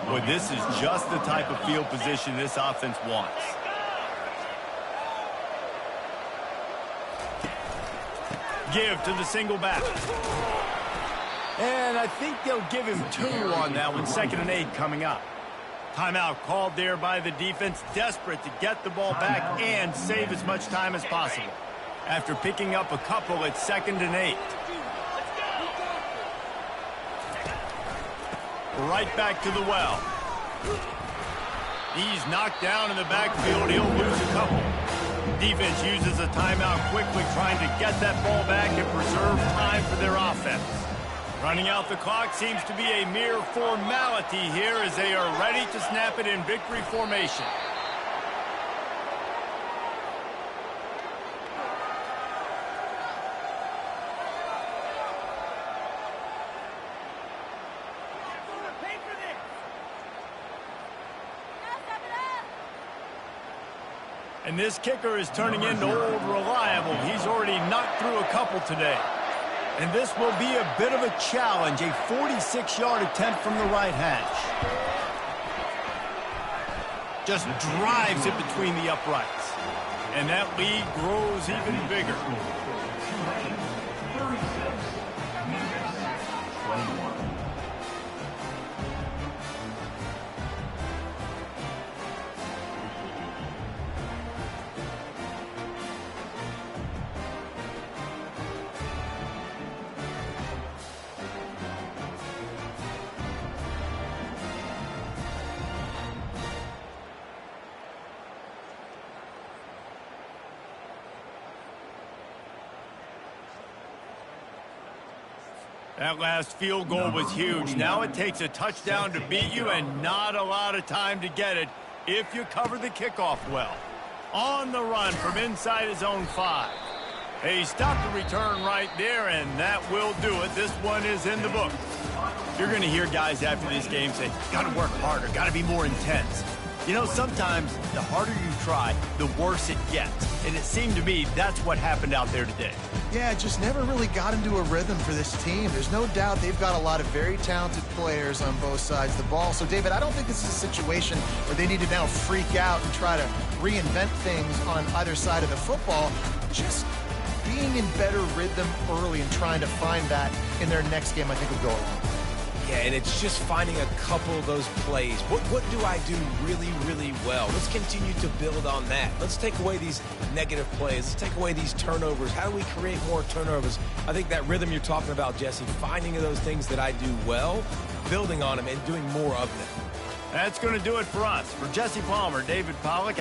Boy, this is just the type of field position this offense wants. Give to the single back. And I think they'll give him 2 on that one. 2nd and 8 coming up. Timeout called there by the defense, desperate to get the ball back and save as much time as possible. After picking up a couple, it's 2nd and 8. Right back to the well. He's knocked down in the backfield. He'll lose a couple. Defense uses a timeout quickly, trying to get that ball back and preserve time for their offense. Running out the clock seems to be a mere formality here as they are ready to snap it in victory formation. And this kicker is turning into old reliable. He's already knocked through a couple today. And this will be a bit of a challenge, a 46-yard attempt from the right hash. Just drives it between the uprights. And that lead grows even bigger. That last field goal was huge. Now it takes a touchdown to beat you and not a lot of time to get it if you cover the kickoff well. On the run from inside his own 5. He stopped the return right there, and that will do it. This one is in the book. You're going to hear guys after this game say, got to work harder, got to be more intense. You know, sometimes the harder you try, the worse it gets. And it seemed to me that's what happened out there today. Yeah, it just never really got into a rhythm for this team. There's no doubt they've got a lot of very talented players on both sides of the ball. So, David, I don't think this is a situation where they need to now freak out and try to reinvent things on either side of the football. Just being in better rhythm early and trying to find that in their next game, I think, will go a long way. Yeah, and it's just finding a couple of those plays. What do I do really, really well? Let's continue to build on that. Let's take away these negative plays. Let's take away these turnovers. How do we create more turnovers? I think that rhythm you're talking about, Jesse, finding those things that I do well, building on them, and doing more of them. That's going to do it for us. For Jesse Palmer, David Pollack.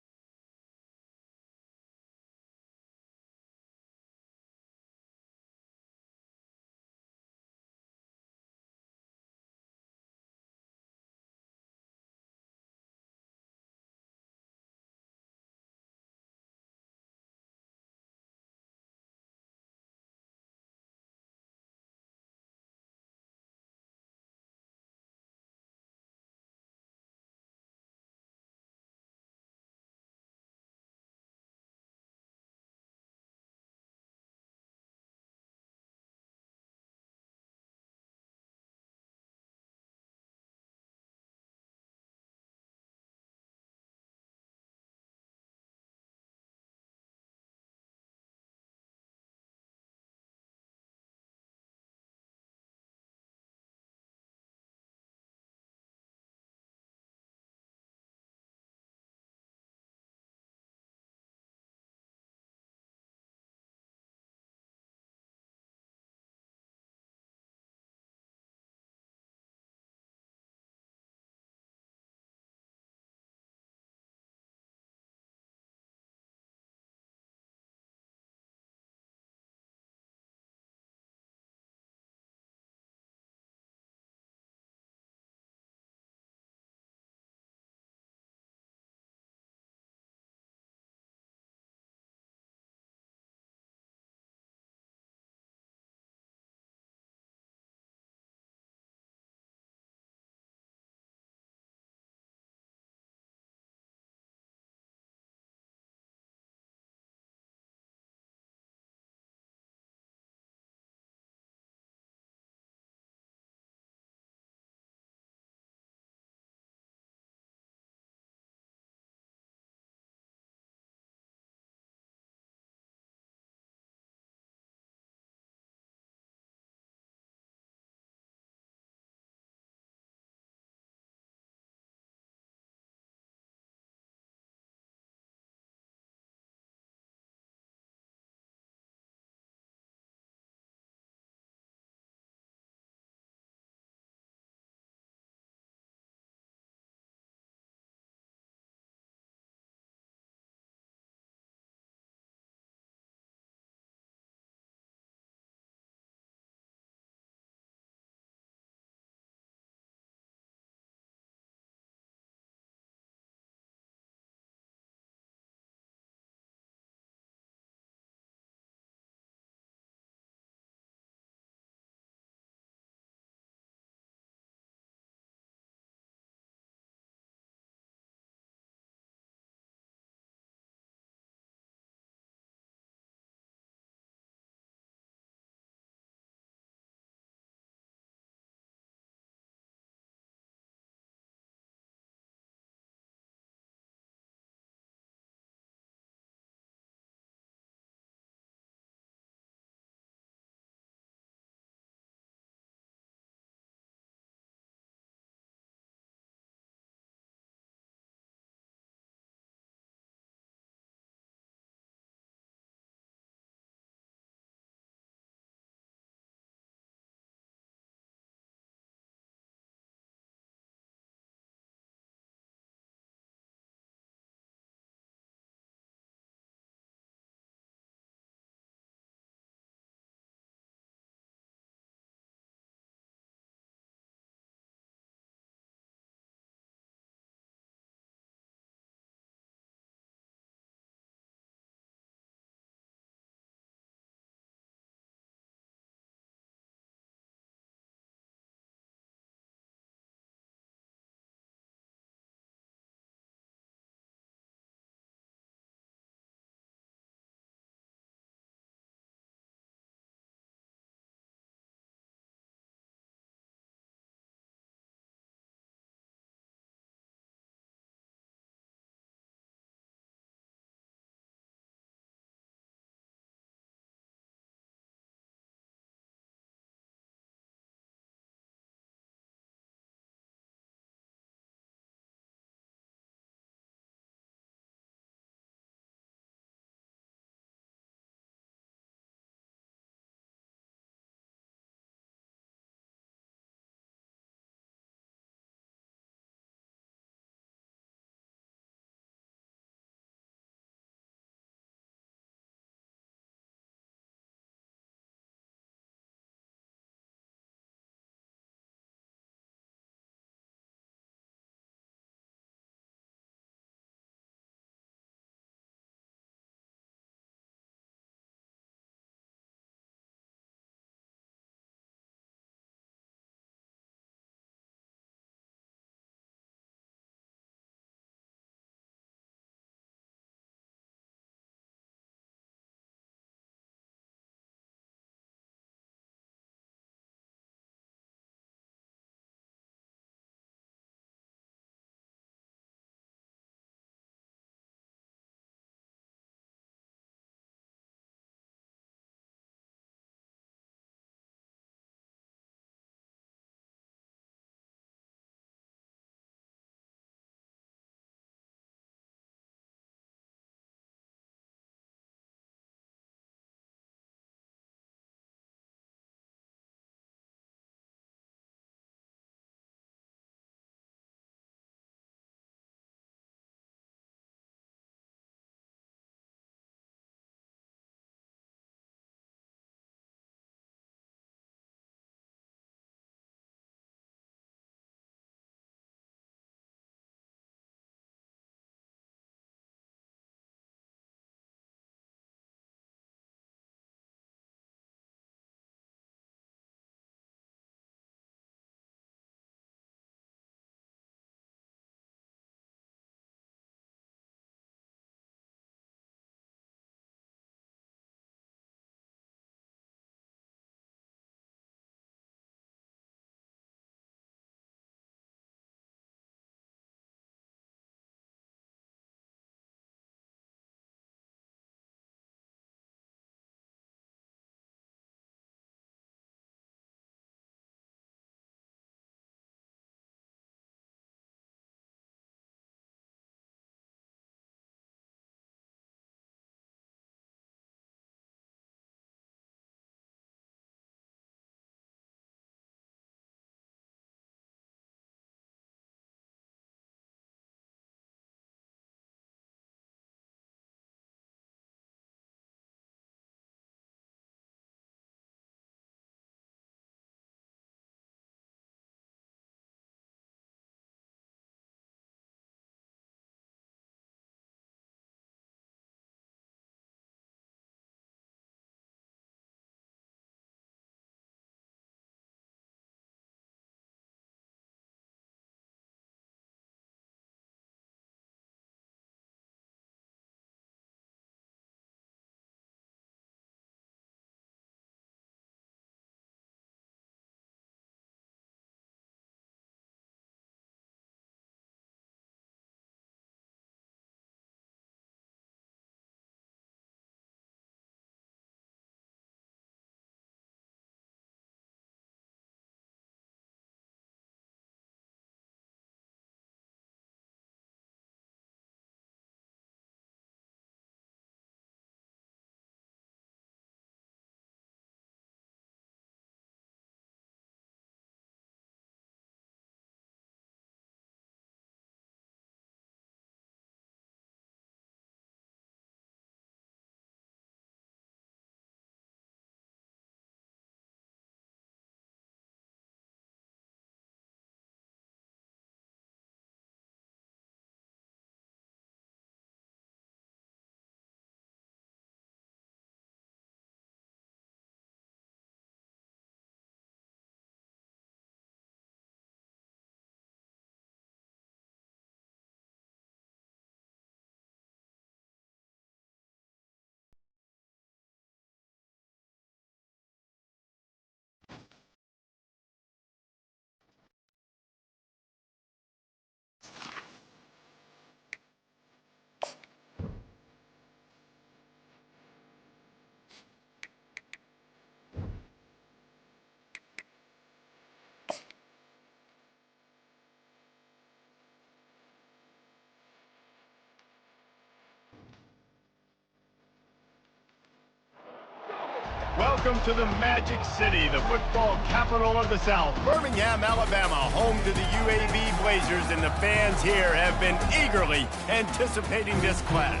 Welcome to the Magic City, the football capital of the South. Birmingham, Alabama, home to the UAB Blazers, and the fans here have been eagerly anticipating this clash.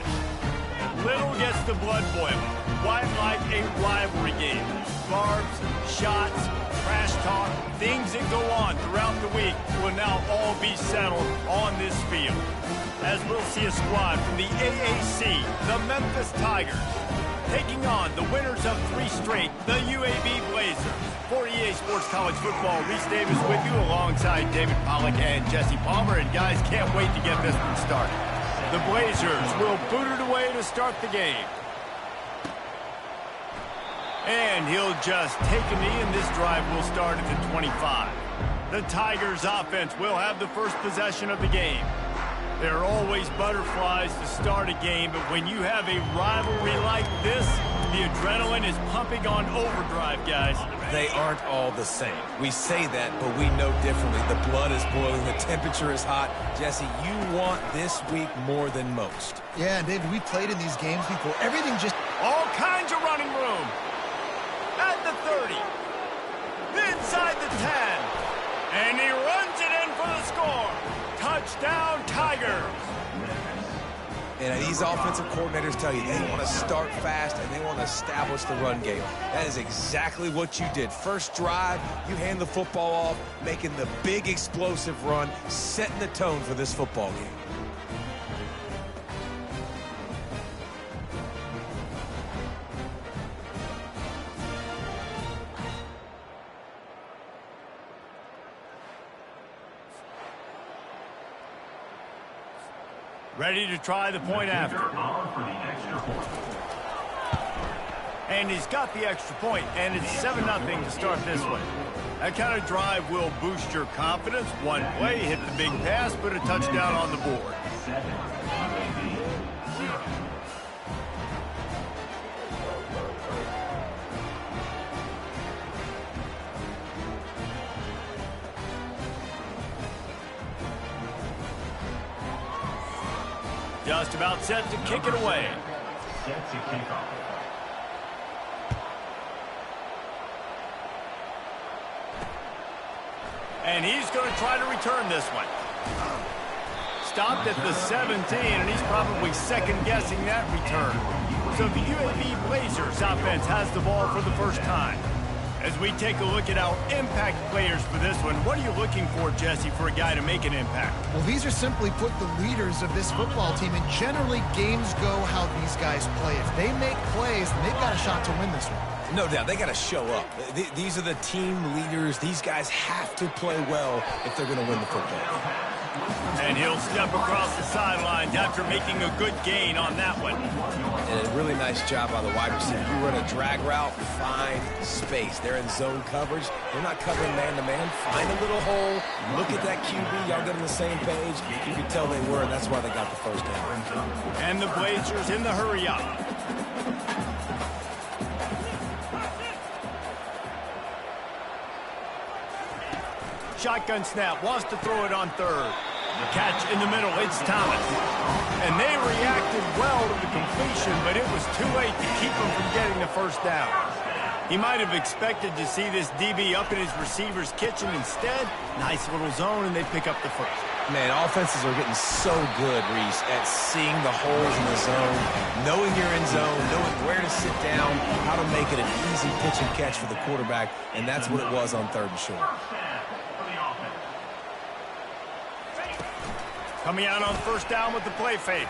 Little gets the blood boiling, quite like a rivalry game. Barbs, shots, trash talk, things that go on throughout the week will now all be settled on this field. As we'll see a squad from the AAC, the Memphis Tigers, taking on the winners of 3 straight, the UAB Blazers. For EA Sports College Football, Reese Davis with you alongside David Pollack and Jesse Palmer. And guys, can't wait to get this one started. The Blazers will boot it away to start the game. And he'll just take a knee, and this drive will start at the 25. The Tigers offense will have the first possession of the game. There are always butterflies to start a game, but when you have a rivalry like this, the adrenaline is pumping on overdrive, guys. They aren't all the same. We say that, but we know differently. The blood is boiling. The temperature is hot. Jesse, you want this week more than most. Yeah, and David, we played in these games before. Everything just... All kinds of running room. At the 30. Inside the 10. And he runs it in for the score. Touchdown, Tigers. And these offensive coordinators tell you they want to start fast and they want to establish the run game. That is exactly what you did. First drive, you hand the football off, making the big explosive run, setting the tone for this football game. Ready to try the point after. And he's got the extra point, and it's 7-0 to start this one. That kind of drive will boost your confidence. One play, hit the big pass, put a touchdown on the board. Just about set to kick it away. Set to kick off. And he's going to try to return this one. Stopped at the 17, and he's probably second-guessing that return. So the UAB Blazers offense has the ball for the first time. As we take a look at our impact players for this one, what are you looking for, Jesse, for a guy to make an impact? Well, these are simply put the leaders of this football team, and generally games go how these guys play. If they make plays, then they've got a shot to win this one. No doubt, they got to show up. These are the team leaders. These guys have to play well if they're going to win the football. And he'll step across the sidelines after making a good gain on that one. And a really nice job by the wide receiver. You run a drag route, find space. They're in zone coverage. They're not covering man-to-man. Find a little hole. Look at that QB. Y'all get on the same page. You can tell they were, and that's why they got the first down. And the Blazers in the hurry-up. Shotgun snap, wants to throw it on third. Catch in the middle, it's Thomas. And they reacted well to the completion, but it was too late to keep him from getting the first down. He might have expected to see this DB up in his receiver's kitchen. Instead, nice little zone, and they pick up the first. Man, offenses are getting so good, Reese, at seeing the holes in the zone, knowing you're in zone, knowing where to sit down, how to make it an easy pitch and catch for the quarterback, and that's what it was on 3rd and short. Coming out on first down with the play fake.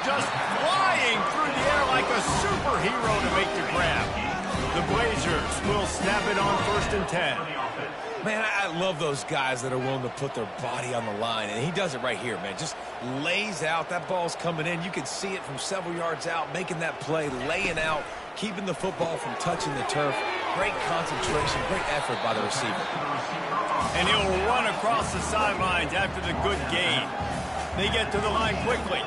Just flying through the air like a superhero to make the grab. The Blazers will snap it on 1st and 10. Man, I love those guys that are willing to put their body on the line, and he does it right here, man. Just lays out. That ball's coming in. You can see it from several yards out, making that play, laying out, keeping the football from touching the turf. Great concentration, great effort by the receiver. And he'll run across the sidelines after the good gain. They get to the line quickly.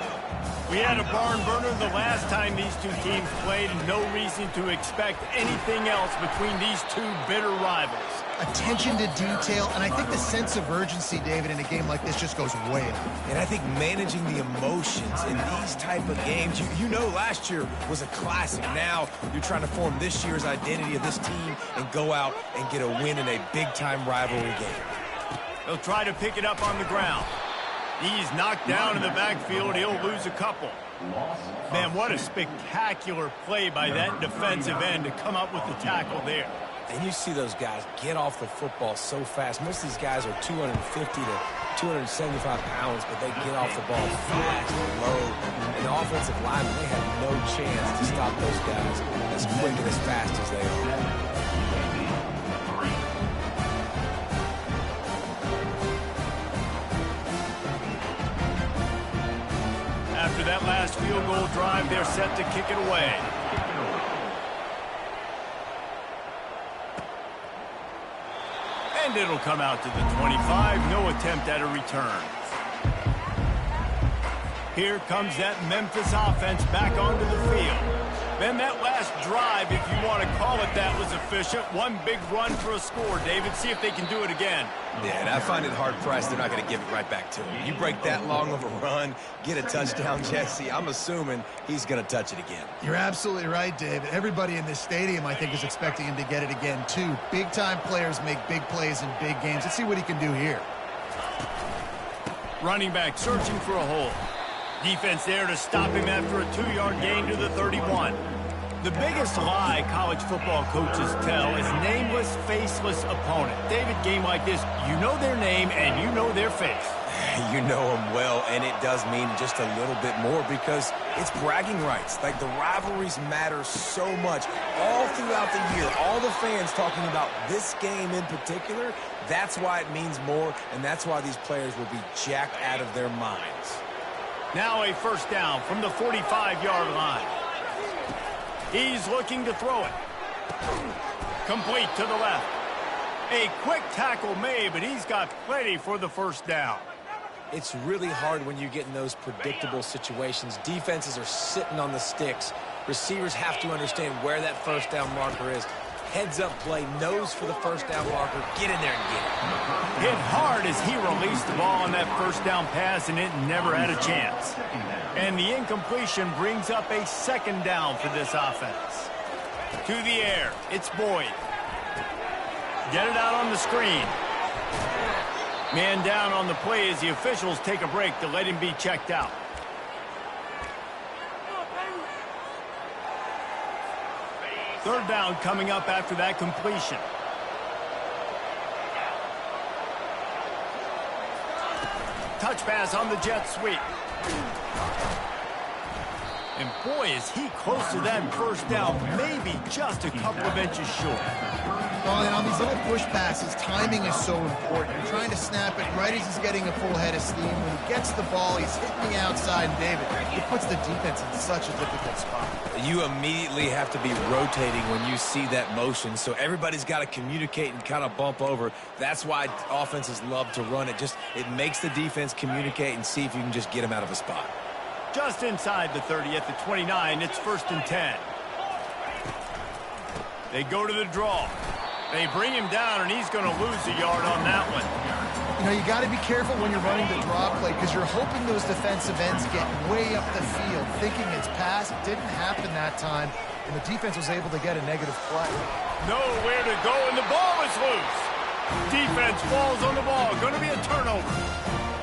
We had a barn burner the last time these two teams played, and no reason to expect anything else between these two bitter rivals. Attention to detail, and I think the sense of urgency, David, in a game like this just goes way up. And I think managing the emotions in these type of games, you know last year was a classic. Now you're trying to form this year's identity of this team and go out and get a win in a big-time rivalry game. He'll try to pick it up on the ground. He's knocked down in the backfield. He'll lose a couple. Man, what a spectacular play by that defensive end to come up with the tackle there. And you see those guys get off the football so fast. Most of these guys are 250 to 275 pounds, but they get off the ball fast and low. And the offensive linemen, they have no chance to stop those guys as quick and as fast as they are. After that last field goal drive, they're set to kick it away. And it'll come out to the 25. No attempt at a return. Here comes that Memphis offense back onto the field. Then that last drive, if you want to call it that, was efficient. One big run for a score, David. See if they can do it again. Yeah, and I find it hard-pressed they're not going to give it right back to him. You break that long of a run, get a touchdown, Jesse, I'm assuming he's going to touch it again. You're absolutely right, David. Everybody in this stadium, I think, is expecting him to get it again, too. Big-time players make big plays in big games. Let's see what he can do here. Running back searching for a hole. Defense there to stop him after a 2-yard gain to the 31. The biggest lie college football coaches tell is nameless, faceless opponent. David, game like this, you know their name and you know their face. You know them well, and it does mean just a little bit more because it's bragging rights. Like, the rivalries matter so much all throughout the year. All the fans talking about this game in particular, that's why it means more, and that's why these players will be jacked out of their minds. Now a first down from the 45-yard line. He's looking to throw it. Complete to the left. A quick tackle made, but he's got plenty for the first down. It's really hard when you get in those predictable situations. Defenses are sitting on the sticks. Receivers have to understand where that first down marker is. Heads-up play, nose for the first down marker. Get in there and get it. Hit hard as he released the ball on that first down pass, and it never had a chance. And the incompletion brings up a second down for this offense. To the air, it's Boyd. Get it out on the screen. Man down on the play as the officials take a break to let him be checked out. Third down coming up after that completion. Touch pass on the jet sweep. And boy, is he close to that first down, maybe just a couple of inches short. Well, and on these little push passes, timing is so important. You're trying to snap it right as he's getting a full head of steam. When he gets the ball, he's hitting the outside, and David, it puts the defense in such a difficult spot. You immediately have to be rotating when you see that motion, so everybody's got to communicate and kind of bump over. That's why offenses love to run it. It makes the defense communicate and see if you can just get him out of a spot. Just inside the 30 at the 29, it's 1st and 10. They go to the draw. They bring him down, and he's going to lose a yard on that one. You know, you got to be careful when you're running the draw play because you're hoping those defensive ends get way up the field, thinking it's pass. It didn't happen that time, and the defense was able to get a negative play. Nowhere to go, and the ball is loose. Defense falls on the ball. Going to be a turnover.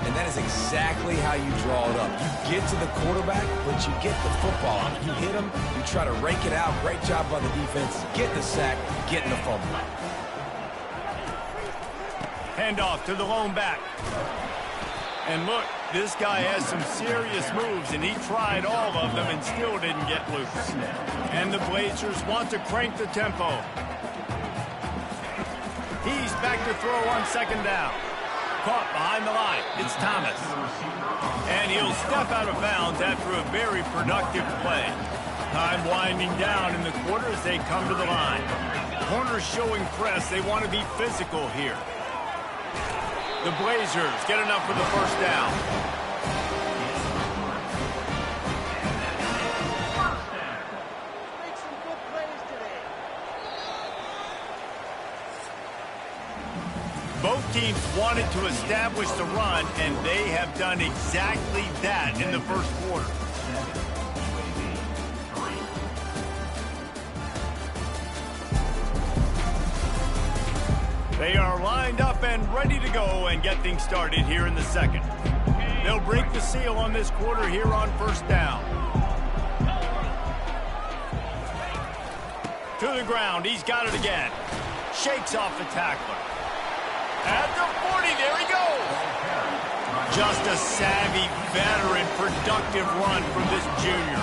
And that is exactly how you draw it up. You get to the quarterback, but you get the football on it. You hit him, you try to rake it out. Great job by the defense. Get the sack, getting the fumble. Handoff to the lone back. And look, this guy has some serious moves, and he tried all of them and still didn't get loose. And the Blazers want to crank the tempo. He's back to throw on second down. Caught behind the line. It's Thomas. And he'll step out of bounds after a very productive play. Time winding down in the quarter as they come to the line. Corners showing press. They want to be physical here. The Blazers get enough for the first down. Both teams wanted to establish the run, and they have done exactly that in the first quarter. They are lined up and ready to go and get things started here in the second. They'll break the seal on this quarter here on first down. To the ground, he's got it again. Shakes off the tackler. At the 40, there he goes. Just a savvy, veteran, productive run from this junior.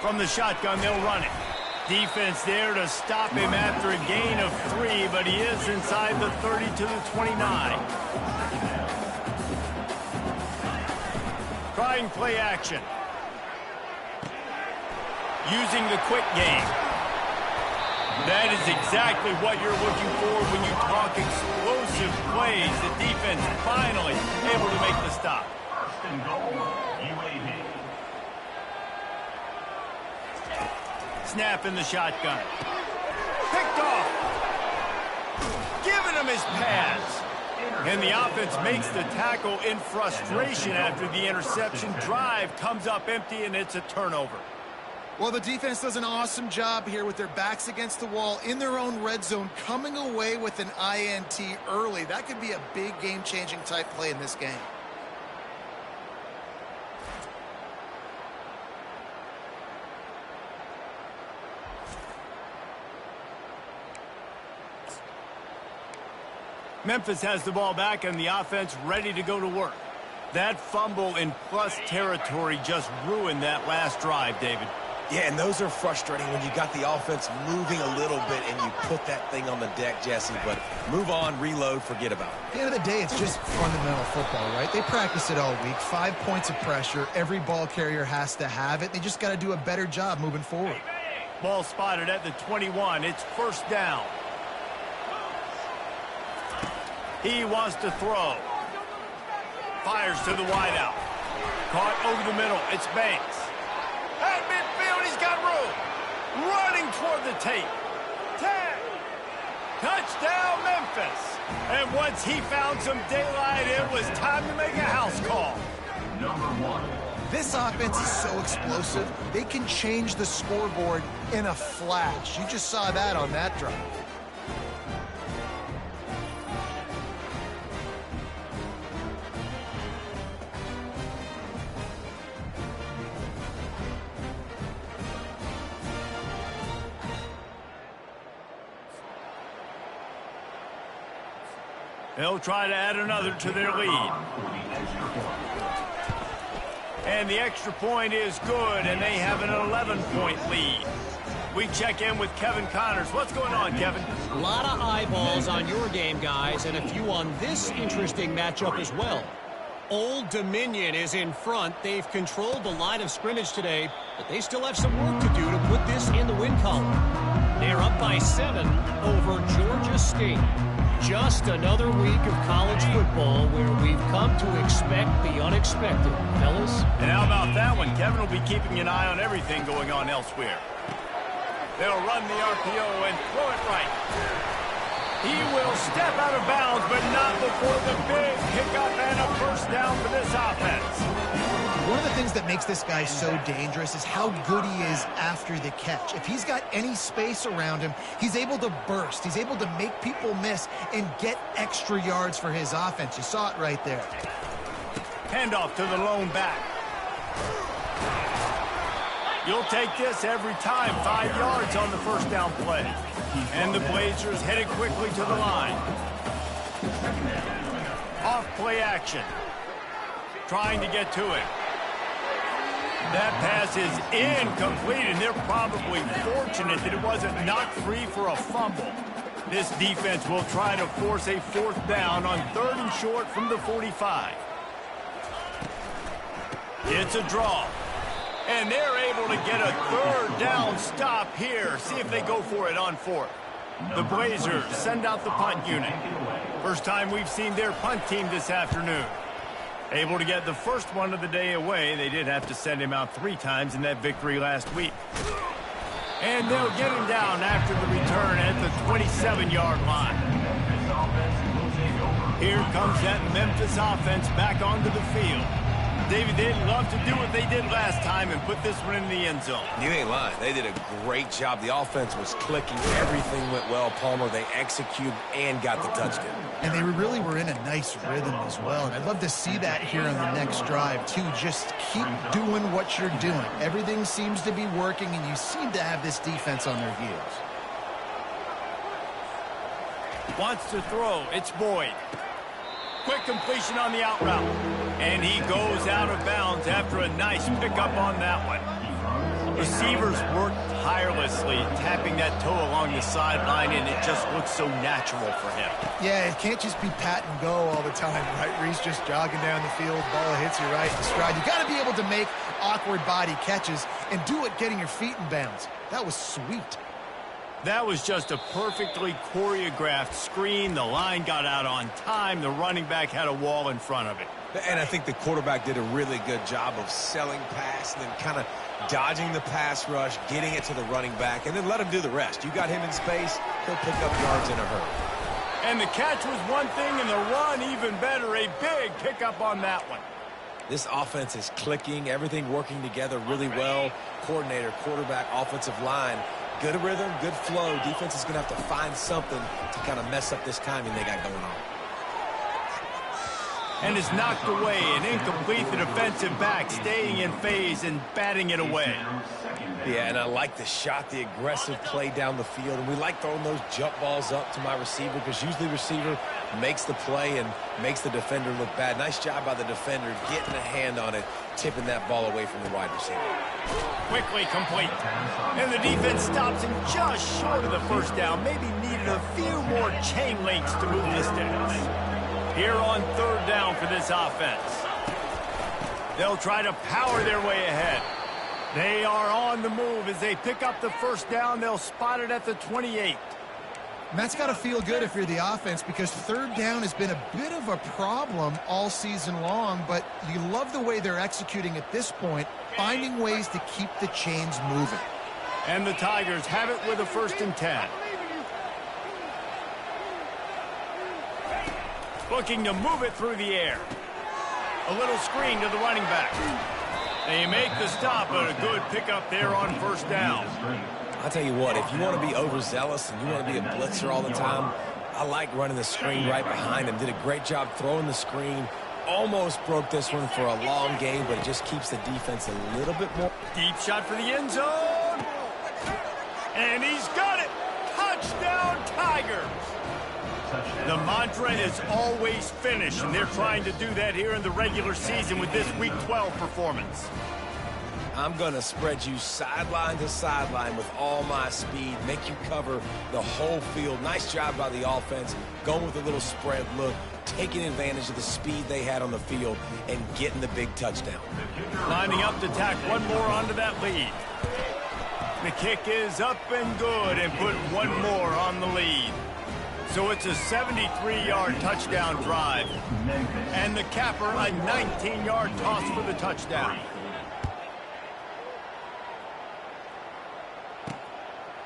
From the shotgun, they'll run it. Defense there to stop him after a gain of 3, but he is inside the 30 to the 29. Trying play action. Using the quick game. That is exactly what you're looking for when you talk explosive plays. The defense finally able to make the stop. First and goal, UAB. Snap in the shotgun. Picked off. Giving him his pads. And the offense makes the tackle in frustration after the interception. Drive comes up empty, and it's a turnover. Well, the defense does an awesome job here with their backs against the wall in their own red zone, coming away with an INT early. That could be a big game-changing type play in this game. Memphis has the ball back and the offense ready to go to work. That fumble in plus territory just ruined that last drive, David. Yeah, and those are frustrating when you got the offense moving a little bit and you put that thing on the deck, Jesse. But move on, reload, forget about it. At the end of the day, it's just fundamental football, right? They practice it all week. 5 points of pressure. Every ball carrier has to have it. They just got to do a better job moving forward. Ball spotted at the 21. It's first down. He wants to throw. Fires to the wideout. Caught over the middle. It's Banks. At midfield, he's got room. Running toward the tape. 10. Touchdown, Memphis. And once he found some daylight, it was time to make a house call. Number 1. This offense is so explosive, they can change the scoreboard in a flash. You just saw that on that drive. They'll try to add another to their lead. And the extra point is good, and they have an 11-point lead. We check in with Kevin Connors. What's going on, Kevin? A lot of eyeballs on your game, guys, and a few on this interesting matchup as well. Old Dominion is in front. They've controlled the line of scrimmage today, but they still have some work to do to put this in the win column. They're up by 7 over Georgia State. Just another week of college football where we've come to expect the unexpected, fellas. And how about that one? Kevin will be keeping an eye on everything going on elsewhere. They'll run the RPO and throw it right. He will step out of bounds, but not before the big pickup and a first down for this offense. One of the things that makes this guy so dangerous is how good he is after the catch. If he's got any space around him, he's able to burst. He's able to make people miss and get extra yards for his offense. You saw it right there. Handoff to the lone back. You'll take this every time. 5 yards on the first down play. And the Blazers headed quickly to the line. Off play action. Trying to get to it. That pass is incomplete, and they're probably fortunate that it wasn't knocked free for a fumble. This defense will try to force a fourth down on 3rd and short from the 45. It's a draw. And they're able to get a 3rd down stop here. See if they go for it on 4th. The Blazers send out the punt unit. First time we've seen their punt team this afternoon. Able to get the first one of the day away. They did have to send him out 3 times in that victory last week. And they'll get him down after the return at the 27-yard line. Here comes that Memphis offense back onto the field. David, they'd love to do what they did last time and put this one in the end zone. You ain't lying. They did a great job. The offense was clicking. Everything went well, Palmer. They executed and got the touchdown. And they really were in a nice rhythm as well. And I'd love to see that here on the next drive, too. Just keep doing what you're doing. Everything seems to be working, and you seem to have this defense on their heels. Wants to throw. It's Boyd. Quick completion on the out route. And he goes out of bounds after a nice pickup on that one. Receivers work tirelessly, tapping that toe along the sideline, and it just looks so natural for him. Yeah, it can't just be pat and go all the time, right? Reese just jogging down the field, ball hits you right in stride. You got to be able to make awkward body catches and do it getting your feet in bounds. That was sweet. That was just a perfectly choreographed screen. The line got out on time. The running back had a wall in front of it. And I think the quarterback did a really good job of selling pass and then kind of dodging the pass rush, getting it to the running back, and then let him do the rest. You got him in space, he'll pick up yards in a hurry. And the catch was one thing, and the run even better. A big pickup on that one. This offense is clicking, everything working together really well. Coordinator, quarterback, offensive line. Good rhythm, good flow. Defense is going to have to find something to kind of mess up this timing they got going on. And is knocked away and incomplete. The defensive back staying in phase and batting it away. Yeah, and I like the shot, the aggressive play down the field. And we like throwing those jump balls up to my receiver because usually the receiver makes the play and makes the defender look bad. Nice job by the defender getting a hand on it, tipping that ball away from the wide receiver. Quickly complete. And the defense stops him just short of the first down. Maybe needed a few more chain links to move the sticks. Here on third down for this offense. They'll try to power their way ahead. They are on the move as they pick up the first down. They'll spot it at the 28. And that's got to feel good if you're the offense because third down has been a bit of a problem all season long, but you love the way they're executing at this point, finding ways to keep the chains moving. And the Tigers have it with a 1st and 10. Looking to move it through the air. A little screen to the running back. They make the stop, but a good pickup there on first down. I'll tell you what, if you want to be overzealous and you want to be a blitzer all the time, I like running the screen right behind him. Did a great job throwing the screen. Almost broke this one for a long game, but it just keeps the defense a little bit more. Deep shot for the end zone. And he's got it. Touchdown, Tigers. The mantra is always finish, and they're trying to do that here in the regular season with this Week 12 performance. I'm going to spread you sideline to sideline with all my speed, make you cover the whole field. Nice job by the offense, going with a little spread look, taking advantage of the speed they had on the field, and getting the big touchdown. Lining up to tack one more onto that lead. The kick is up and good and put one more on the lead. So it's a 73-yard touchdown drive. And the capper, a 19-yard toss for the touchdown.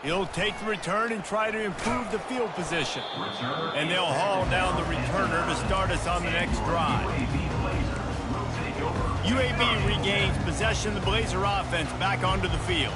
He'll take the return and try to improve the field position. And they'll haul down the returner to start us on the next drive. UAB regains possession of the Blazer offense back onto the field.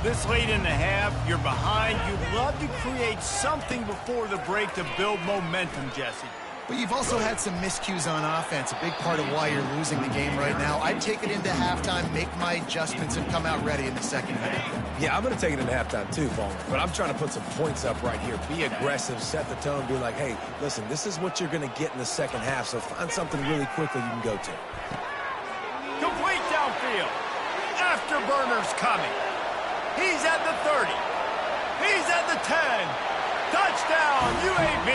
This late in the half, you're behind. You'd love to create something before the break to build momentum, Jesse. But you've also had some miscues on offense, a big part of why you're losing the game right now. I'd take it into halftime, make my adjustments, and come out ready in the second half. Yeah, I'm going to take it into halftime too, Paul. But I'm trying to put some points up right here. Be aggressive, set the tone, be like, hey, listen, this is what you're going to get in the second half, so find something really quickly you can go to. Complete downfield. Afterburner's coming. He's at the 30. He's at the 10. Touchdown, UAB.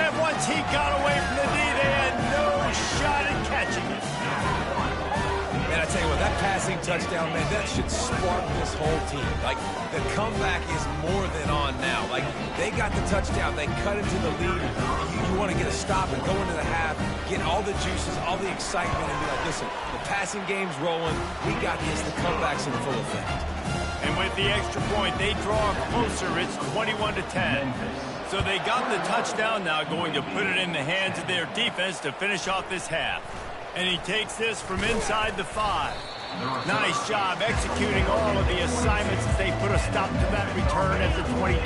And once he got away from the D, they had no shot at catching it. And I tell you what, that passing touchdown, man, that should spark this whole team. Like, the comeback is more than on now. Like, they got the touchdown. They cut into the lead. You want to get a stop and go into the half, get all the juices, all the excitement, and be like, listen, the passing game's rolling. We got this. The comeback's in full effect. And with the extra point, they draw closer. It's 21-10. So they got the touchdown now, going to put it in the hands of their defense to finish off this half. And he takes this from inside the 5. Nice job executing all of the assignments as they put a stop to that return at the 22.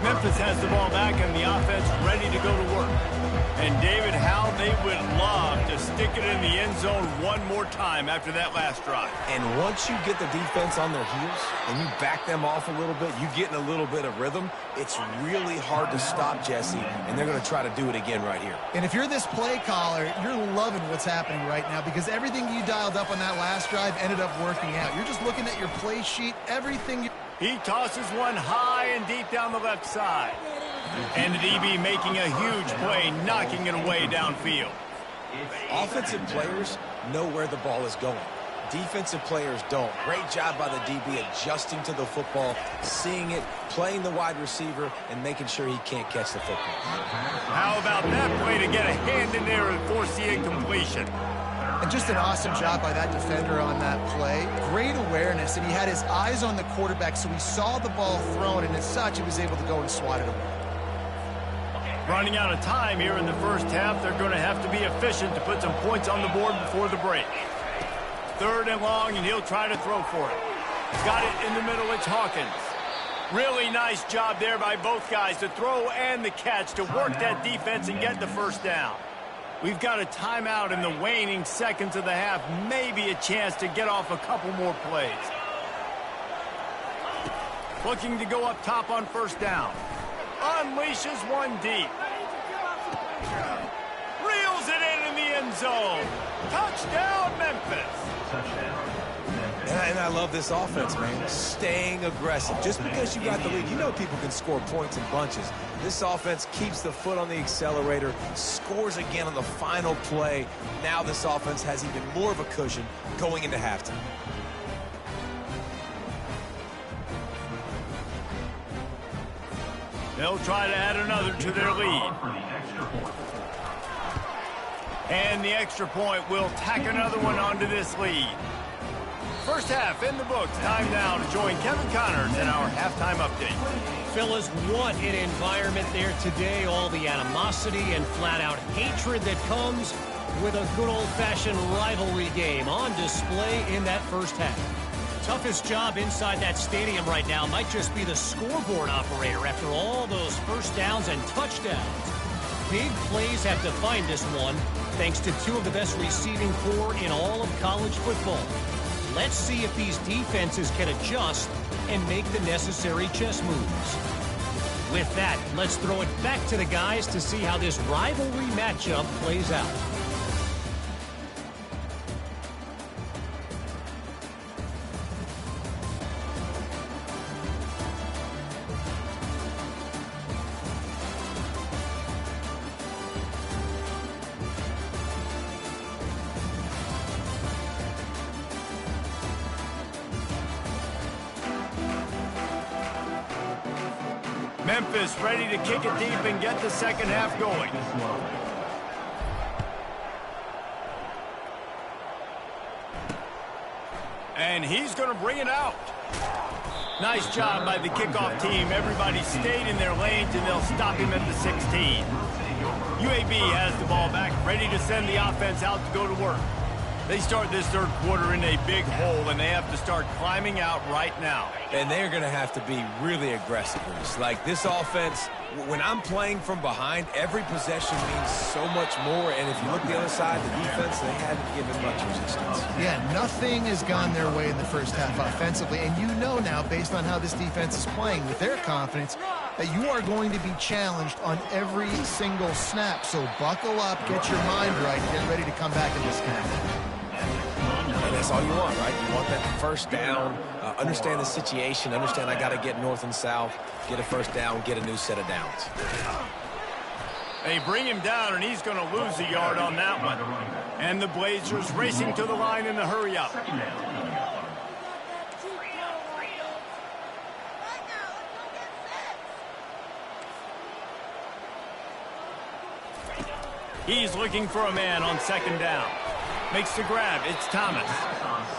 Memphis has the ball back and the offense ready to go to work. And David, how they would love to stick it in the end zone one more time after that last drive. And once you get the defense on their heels and you back them off a little bit, you get in a little bit of rhythm, it's really hard to stop, Jesse, and they're going to try to do it again right here. And if you're this play caller, you're loving what's happening right now because everything you dialed up on that last drive ended up working out. You're just looking at your play sheet, everything. He tosses one high and deep down the left side. And the DB making a huge play, knocking it away downfield. Offensive players know where the ball is going. Defensive players don't. Great job by the DB adjusting to the football, seeing it, playing the wide receiver, and making sure he can't catch the football. How about that play to get a hand in there and force the incompletion? And just an awesome job by that defender on that play. Great awareness, and he had his eyes on the quarterback, so he saw the ball thrown, and as such, he was able to go and swat it away. Running out of time here in the first half, they're going to have to be efficient to put some points on the board before the break. 3rd and long, and he'll try to throw for it. Got it in the middle, it's Hawkins. Really nice job there by both guys, the throw and the catch, to work that defense and get the first down. We've got a timeout in the waning seconds of the half, maybe a chance to get off a couple more plays. Looking to go up top on first down. Unleashes one deep. Reels it in the end zone. Touchdown, Memphis. And I love this offense, man. Staying aggressive. Just because you got the lead, you know people can score points in bunches. This offense keeps the foot on the accelerator, scores again on the final play. Now this offense has even more of a cushion going into halftime. They'll try to add another to their lead. And the extra point will tack another one onto this lead. First half in the books. Time now to join Kevin Connors in our halftime update. Fellas, what an environment there today. All the animosity and flat-out hatred that comes with a good old-fashioned rivalry game on display in that first half. Toughest job inside that stadium right now might just be the scoreboard operator after all those first downs and touchdowns. Big plays have defined this one, thanks to 2 of the best receiving corps in all of college football. Let's see if these defenses can adjust and make the necessary chess moves. With that, let's throw it back to the guys to see how this rivalry matchup plays out. Memphis ready to kick it deep and get the second half going. And he's going to bring it out. Nice job by the kickoff team. Everybody stayed in their lanes, and they'll stop him at the 16. UAB has the ball back, ready to send the offense out to go to work. They start this third quarter in a big hole, and they have to start climbing out right now. And they're going to have to be really aggressive. Like this offense, when I'm playing from behind, every possession means so much more. And if you look the other side, the defense, they hadn't given much resistance. Yeah, nothing has gone their way in the first half offensively. And you know now, based on how this defense is playing with their confidence, that you are going to be challenged on every single snap. So buckle up, get your mind right, get ready to come back in this game. And that's all you want, right? You want that first down, understand the situation, understand I got to get north and south, get a first down, get a new set of downs. They bring him down, and he's going to lose a yard on that one. And the Blazers racing to the line in the hurry up. He's looking for a man on second down. Makes the grab. It's Thomas.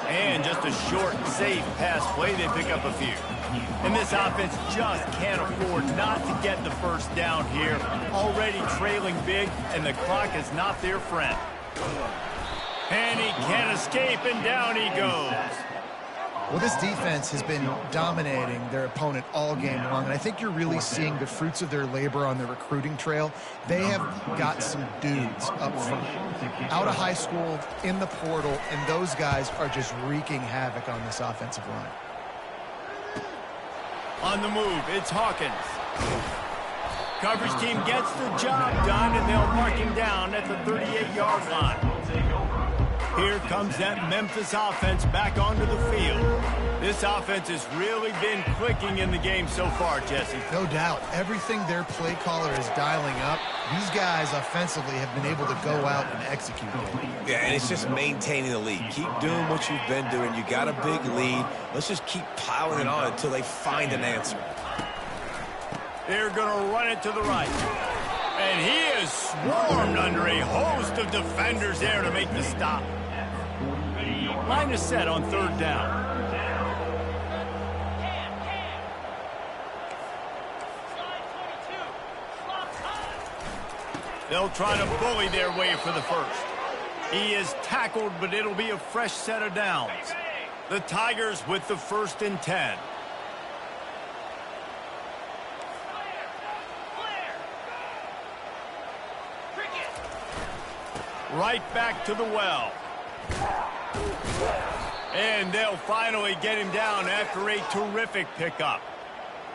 And just a short, safe pass play. They pick up a few. And this offense just can't afford not to get the first down here. Already trailing big, and the clock is not their friend. And he can't escape, and down he goes. Well, this defense has been dominating their opponent all game long, and I think you're really seeing the fruits of their labor on the recruiting trail. They have got some dudes up front, out of high school, in the portal, and those guys are just wreaking havoc on this offensive line. On the move, it's Hawkins. Coverage team gets the job done, and they'll mark him down at the 38-yard line. Here comes that Memphis offense back onto the field. This offense has really been clicking in the game so far, Jesse. No doubt. Everything their play caller is dialing up, these guys offensively have been able to go out and execute. Yeah, and it's just maintaining the lead. Keep doing what you've been doing. You got a big lead. Let's just keep piling it on until they find an answer. They're going to run it to the right. And he is swarmed under a host of defenders there to make the stop. Line is set on third down. They'll try to bully their way for the first. He is tackled, but it'll be a fresh set of downs. The Tigers with the 1st and 10. Right back to the well. And they'll finally get him down after a terrific pickup.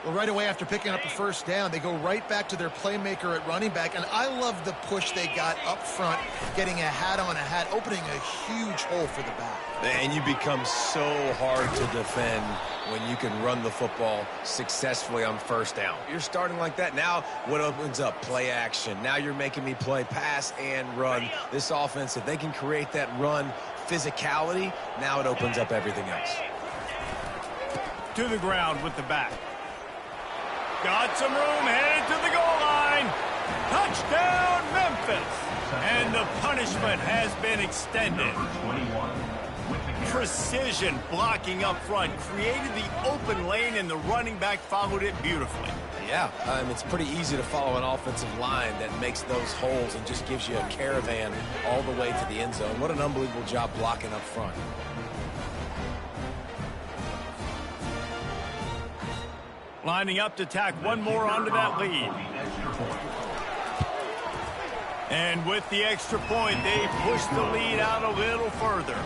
Well, right away after picking up the first down, they go right back to their playmaker at running back. And I love the push they got up front, getting a hat on a hat, opening a huge hole for the back. And you become so hard to defend when you can run the football successfully on first down. You're starting like that. Now what opens up? Play action. Now you're making me play pass and run. This offense, if they can create that run physicality, now it opens up everything else. To the ground with the back. Got some room, headed to the goal line. Touchdown, Memphis. And the punishment has been extended. Precision blocking up front created the open lane, and the running back followed it beautifully. Yeah, it's pretty easy to follow an offensive line that makes those holes and just gives you a caravan all the way to the end zone. What an unbelievable job blocking up front. Lining up to tack one more onto that lead. And with the extra point, they push the lead out a little further.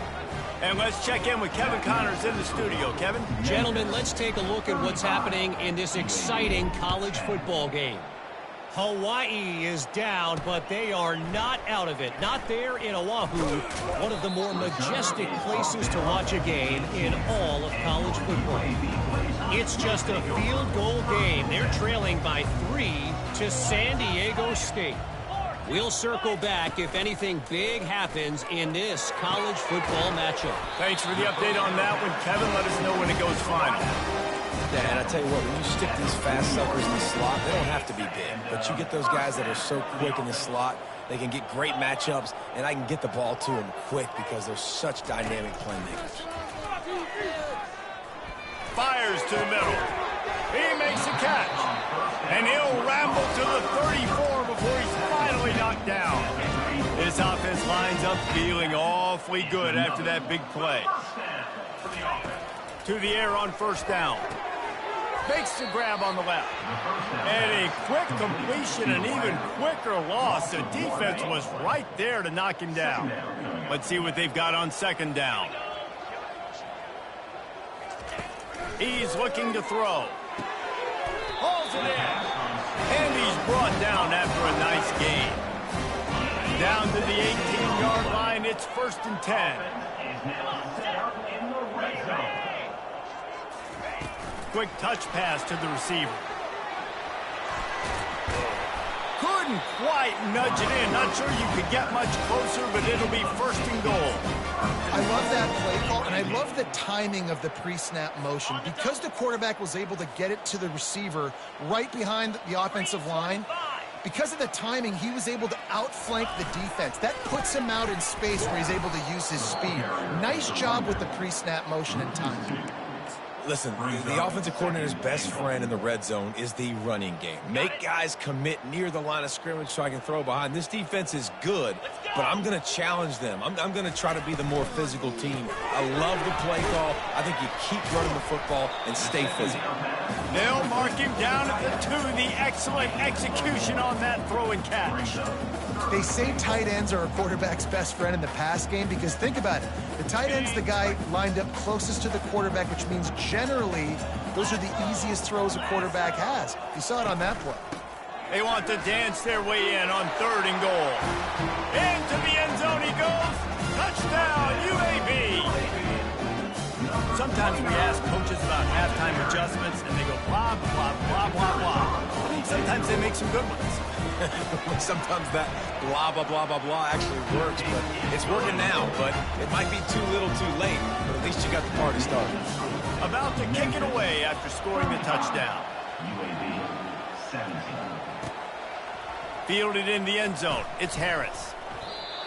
And let's check in with Kevin Connors in the studio. Kevin? Gentlemen, let's take a look at what's happening in this exciting college football game. Hawaii is down, but they are not out of it. Not there in Oahu, one of the more majestic places to watch a game in all of college football. It's just a field goal game. They're trailing by 3 to San Diego State. We'll circle back if anything big happens in this college football matchup. Thanks for the update on that one, Kevin. Let us know when it goes final. Yeah, and I tell you what, when you stick these fast suckers in the slot, they don't have to be big. But you get those guys that are so quick in the slot, they can get great matchups, and I can get the ball to them quick because they're such dynamic playmakers. Fires to the middle. He makes a catch. And he'll ramble to the 34 before he's finally knocked down. This offense lines up feeling awfully good after that big play. To the air on first down. Makes the grab on the left. And a quick completion, an even quicker loss. The defense was right there to knock him down. Let's see what they've got on second down. He's looking to throw. Hauls it in. And he's brought down after a nice gain. Down to the 18-yard line, it's 1st and 10. Quick touch pass to the receiver. Couldn't Couldn't quite nudge it in. Not sure you could get much closer, but it'll be first and goal. I love that play call, and I love the timing of the pre-snap motion. Because the quarterback was able to get it to the receiver right behind the offensive line, because of the timing, he was able to outflank the defense. That puts him out in space where he's able to use his speed. Nice job with the pre-snap motion and timing. Listen, the offensive coordinator's best friend in the red zone is the running game. Make guys commit near the line of scrimmage so I can throw behind. This defense is good, but I'm going to challenge them. I'm going to try to be the more physical team. I love the play call. I think you keep running the football and stay physical. They'll mark him down at the 2. The excellent execution on that throw and catch. They say tight ends are a quarterback's best friend in the pass game because think about it. The tight end's the guy lined up closest to the quarterback, which means generally those are the easiest throws a quarterback has. You saw it on that play. They want to dance their way in on 3rd and goal. Into the end zone he goes. Touchdown, UAB. Sometimes we ask coaches about halftime adjustments, and they go blah, blah, blah, blah, blah. I mean, sometimes they make some good ones. Sometimes that blah, blah, blah, blah, blah actually works, but it's working now. But it might be too little too late, but at least you got the party started. About to kick it away after scoring the touchdown. Fielded in the end zone. It's Harris.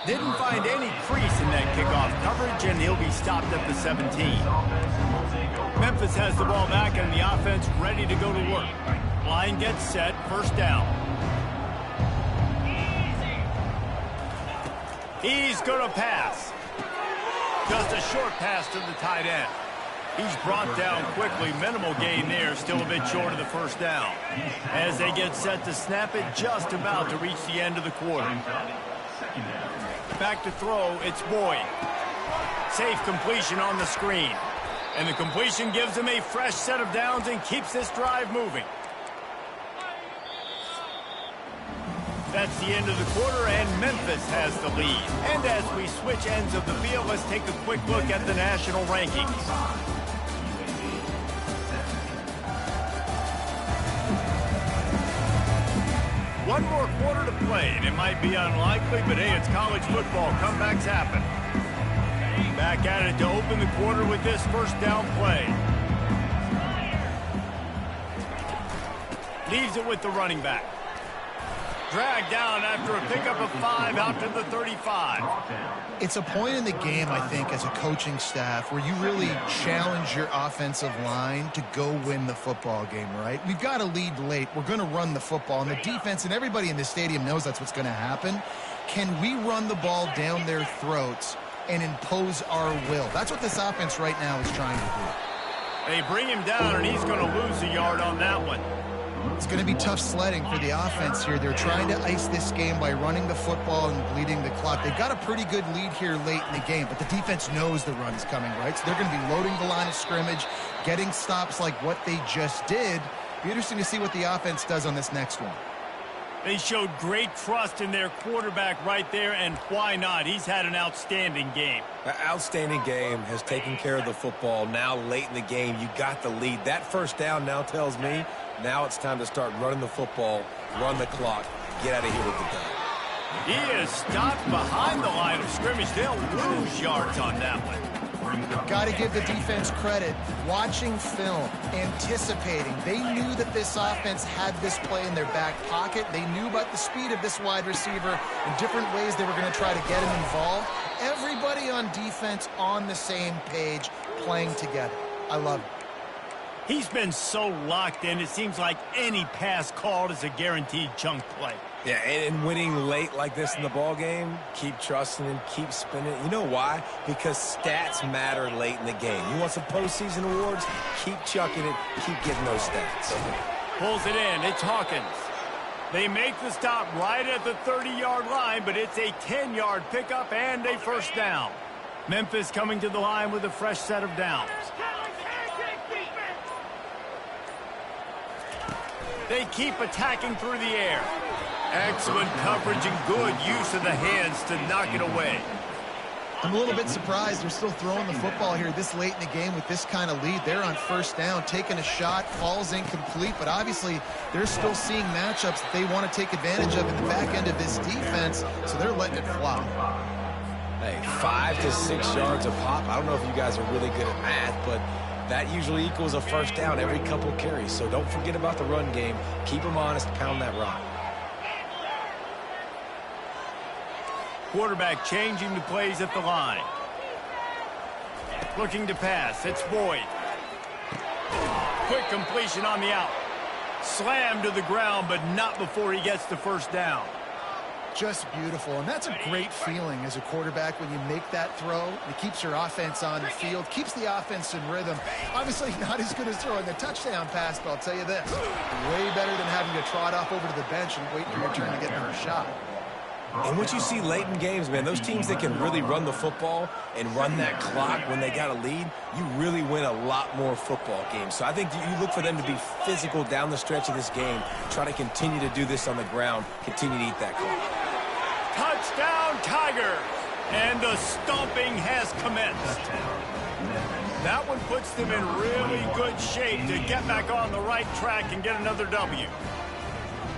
Didn't find any crease in that kickoff coverage, and he'll be stopped at the 17. Memphis has the ball back, and the offense ready to go to work. Line gets set. First down. He's going to pass. Just a short pass to the tight end. He's brought down quickly. Minimal gain there. Still a bit short of the first down. As they get set to snap it, just about to reach the end of the quarter. Back to throw. It's Boyd. Safe completion on the screen. And the completion gives him a fresh set of downs and keeps this drive moving. That's the end of the quarter, and Memphis has the lead. And as we switch ends of the field, let's take a quick look at the national rankings. One more quarter to play, and it might be unlikely, but hey, it's college football. Comebacks happen. Back at it to open the quarter with this first down play. Leaves it with the running back. Dragged down after a pickup of 5 out to the 35. It's a point in the game, I think, as a coaching staff where you really challenge your offensive line to go win the football game, right? We've got to lead late. We're going to run the football, and the defense and everybody in the stadium knows that's what's going to happen. Can we run the ball down their throats and impose our will? That's what this offense right now is trying to do. They bring him down, and he's going to lose a yard on that one. It's going to be tough sledding for the offense here. They're trying to ice this game by running the football and bleeding the clock. They've got a pretty good lead here late in the game, but the defense knows the run's coming, right? So they're going to be loading the line of scrimmage, getting stops like what they just did. Be interesting to see what the offense does on this next one. They showed great trust in their quarterback right there, and why not? He's had an outstanding game. An outstanding game, has taken care of the football. Now late in the game, you got the lead. That first down now tells me now it's time to start running the football, run the clock, get out of here with the dime. He is stopped behind the line of scrimmage. They'll lose yards on that one. Got to give the defense credit. Watching film, anticipating. They knew that this offense had this play in their back pocket. They knew about the speed of this wide receiver and different ways they were going to try to get him involved. Everybody on defense on the same page, playing together. I love it. He's been so locked in, it seems like any pass called is a guaranteed chunk play. Yeah, and winning late like this in the ball game, keep trusting him, keep spinning. You know why? Because stats matter late in the game. You want some postseason awards? Keep chucking it, keep getting those stats. Pulls it in. It's Hawkins. They make the stop right at the 30-yard line, but it's a 10-yard pickup and a first down. Memphis coming to the line with a fresh set of downs. They keep attacking through the air. Excellent coverage and good use of the hands to knock it away. I'm a little bit surprised they're still throwing the football here this late in the game with this kind of lead. They're on first down, taking a shot, falls incomplete, but obviously they're still seeing matchups that they want to take advantage of in the back end of this defense, so they're letting it fly. Hey, 5 to 6 yards a pop. I don't know if you guys are really good at math, but that usually equals a first down every couple carries. So don't forget about the run game. Keep them honest, pound that rock. Quarterback changing the plays at the line. Looking to pass. It's Boyd. Quick completion on the out. Slammed to the ground, but not before he gets the first down. Just beautiful, and that's a great feeling as a quarterback when you make that throw. It keeps your offense on the field, keeps the offense in rhythm. Obviously not as good as throwing the touchdown pass, but I'll tell you this, way better than having to trot off over to the bench and wait for your turn to get another shot. And what you see late in games, man, those teams that can really run the football and run that clock when they got a lead, you really win a lot more football games. So I think you look for them to be physical down the stretch of this game, try to continue to do this on the ground, continue to eat that clock. Touchdown, Tigers! And the stomping has commenced. That one puts them in really good shape to get back on the right track and get another W.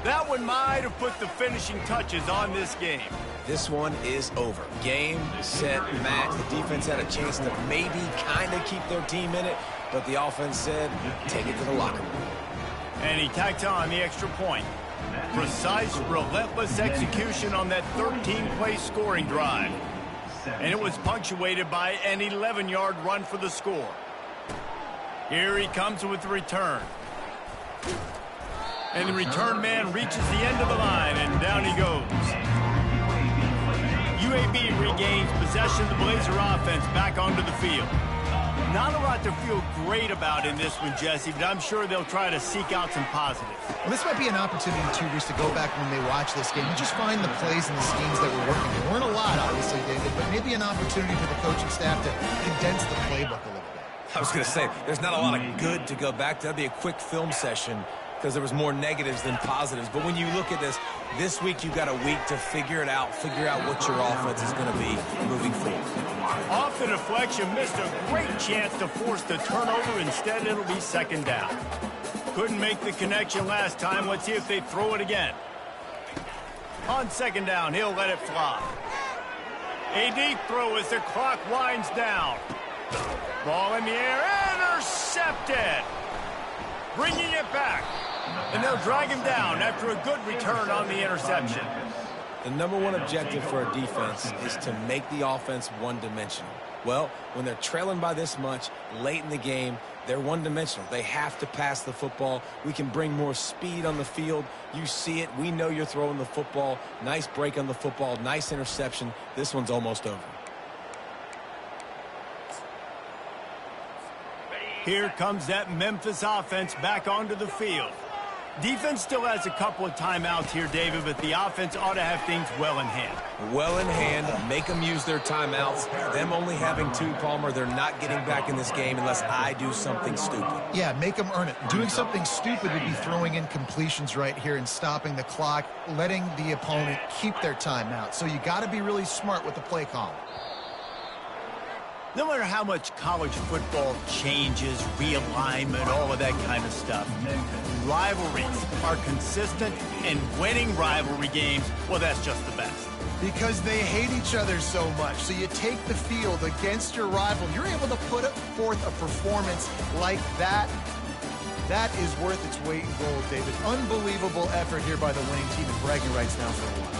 That one might have put the finishing touches on this game. This one is over. Game, set, match. The defense had a chance to maybe kind of keep their team in it, but the offense said, take it to the locker room. And he tacked on the extra point. Precise, relentless execution on that 13-play scoring drive. And it was punctuated by an 11-yard run for the score. Here he comes with the return. And the return man reaches the end of the line, and down he goes. UAB regains possession of the Blazer offense back onto the field. Not a lot to feel great about in this one, Jesse, but I'm sure they'll try to seek out some positives. Well, this might be an opportunity, too, Reese, to go back when they watch this game and just find the plays and the schemes that were working. There weren't a lot, obviously, David, but maybe an opportunity for the coaching staff to condense the playbook a little bit. I was going to say, there's not a lot of good to go back to. That'd be a quick film session because there was more negatives than positives. But when you look at this week you've got a week to figure it out, figure out what your offense is going to be moving forward. Off the deflection, missed a great chance to force the turnover. Instead, it'll be second down. Couldn't make the connection last time. Let's see if they throw it again. On second down, he'll let it fly. A deep throw as the clock winds down. Ball in the air, intercepted. Bringing it back. And they'll drag him down after a good return on the interception. The number one objective for a defense is to make the offense one-dimensional. Well, when they're trailing by this much late in the game, they're one-dimensional. They have to pass the football. We can bring more speed on the field. You see it. We know you're throwing the football. Nice break on the football. Nice interception. This one's almost over. Here comes that Memphis offense back onto the field. Defense still has a couple of timeouts here, David, but the offense ought to have things well in hand. Well in hand, make them use their timeouts. Them only having 2, Palmer, they're not getting back in this game unless I do something stupid. Yeah, make them earn it. Doing something stupid would be throwing in completions right here and stopping the clock, letting the opponent keep their timeout. So you got to be really smart with the play call. No matter how much college football changes, realignment, all of that kind of stuff, rivalries are consistent, and winning rivalry games, well, that's just the best. Because they hate each other so much. So you take the field against your rival. You're able to put forth a performance like that. That is worth its weight in gold, David. Unbelievable effort here by the winning team, and bragging rights now for a while.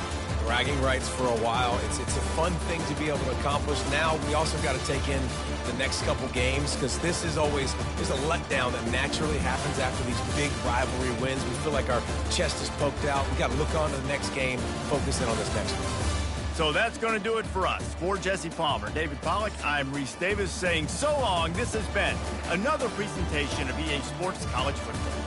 Bragging rights for a while. It's a fun thing to be able to accomplish. Now we also got to take in the next couple games because this is always, there's a letdown that naturally happens after these big rivalry wins. We feel like our chest is poked out. We got to look on to the next game, focus in on this next one. So that's going to do it for us. For Jesse Palmer, David Pollack, I'm Reese Davis saying so long. This has been another presentation of EA Sports College Football.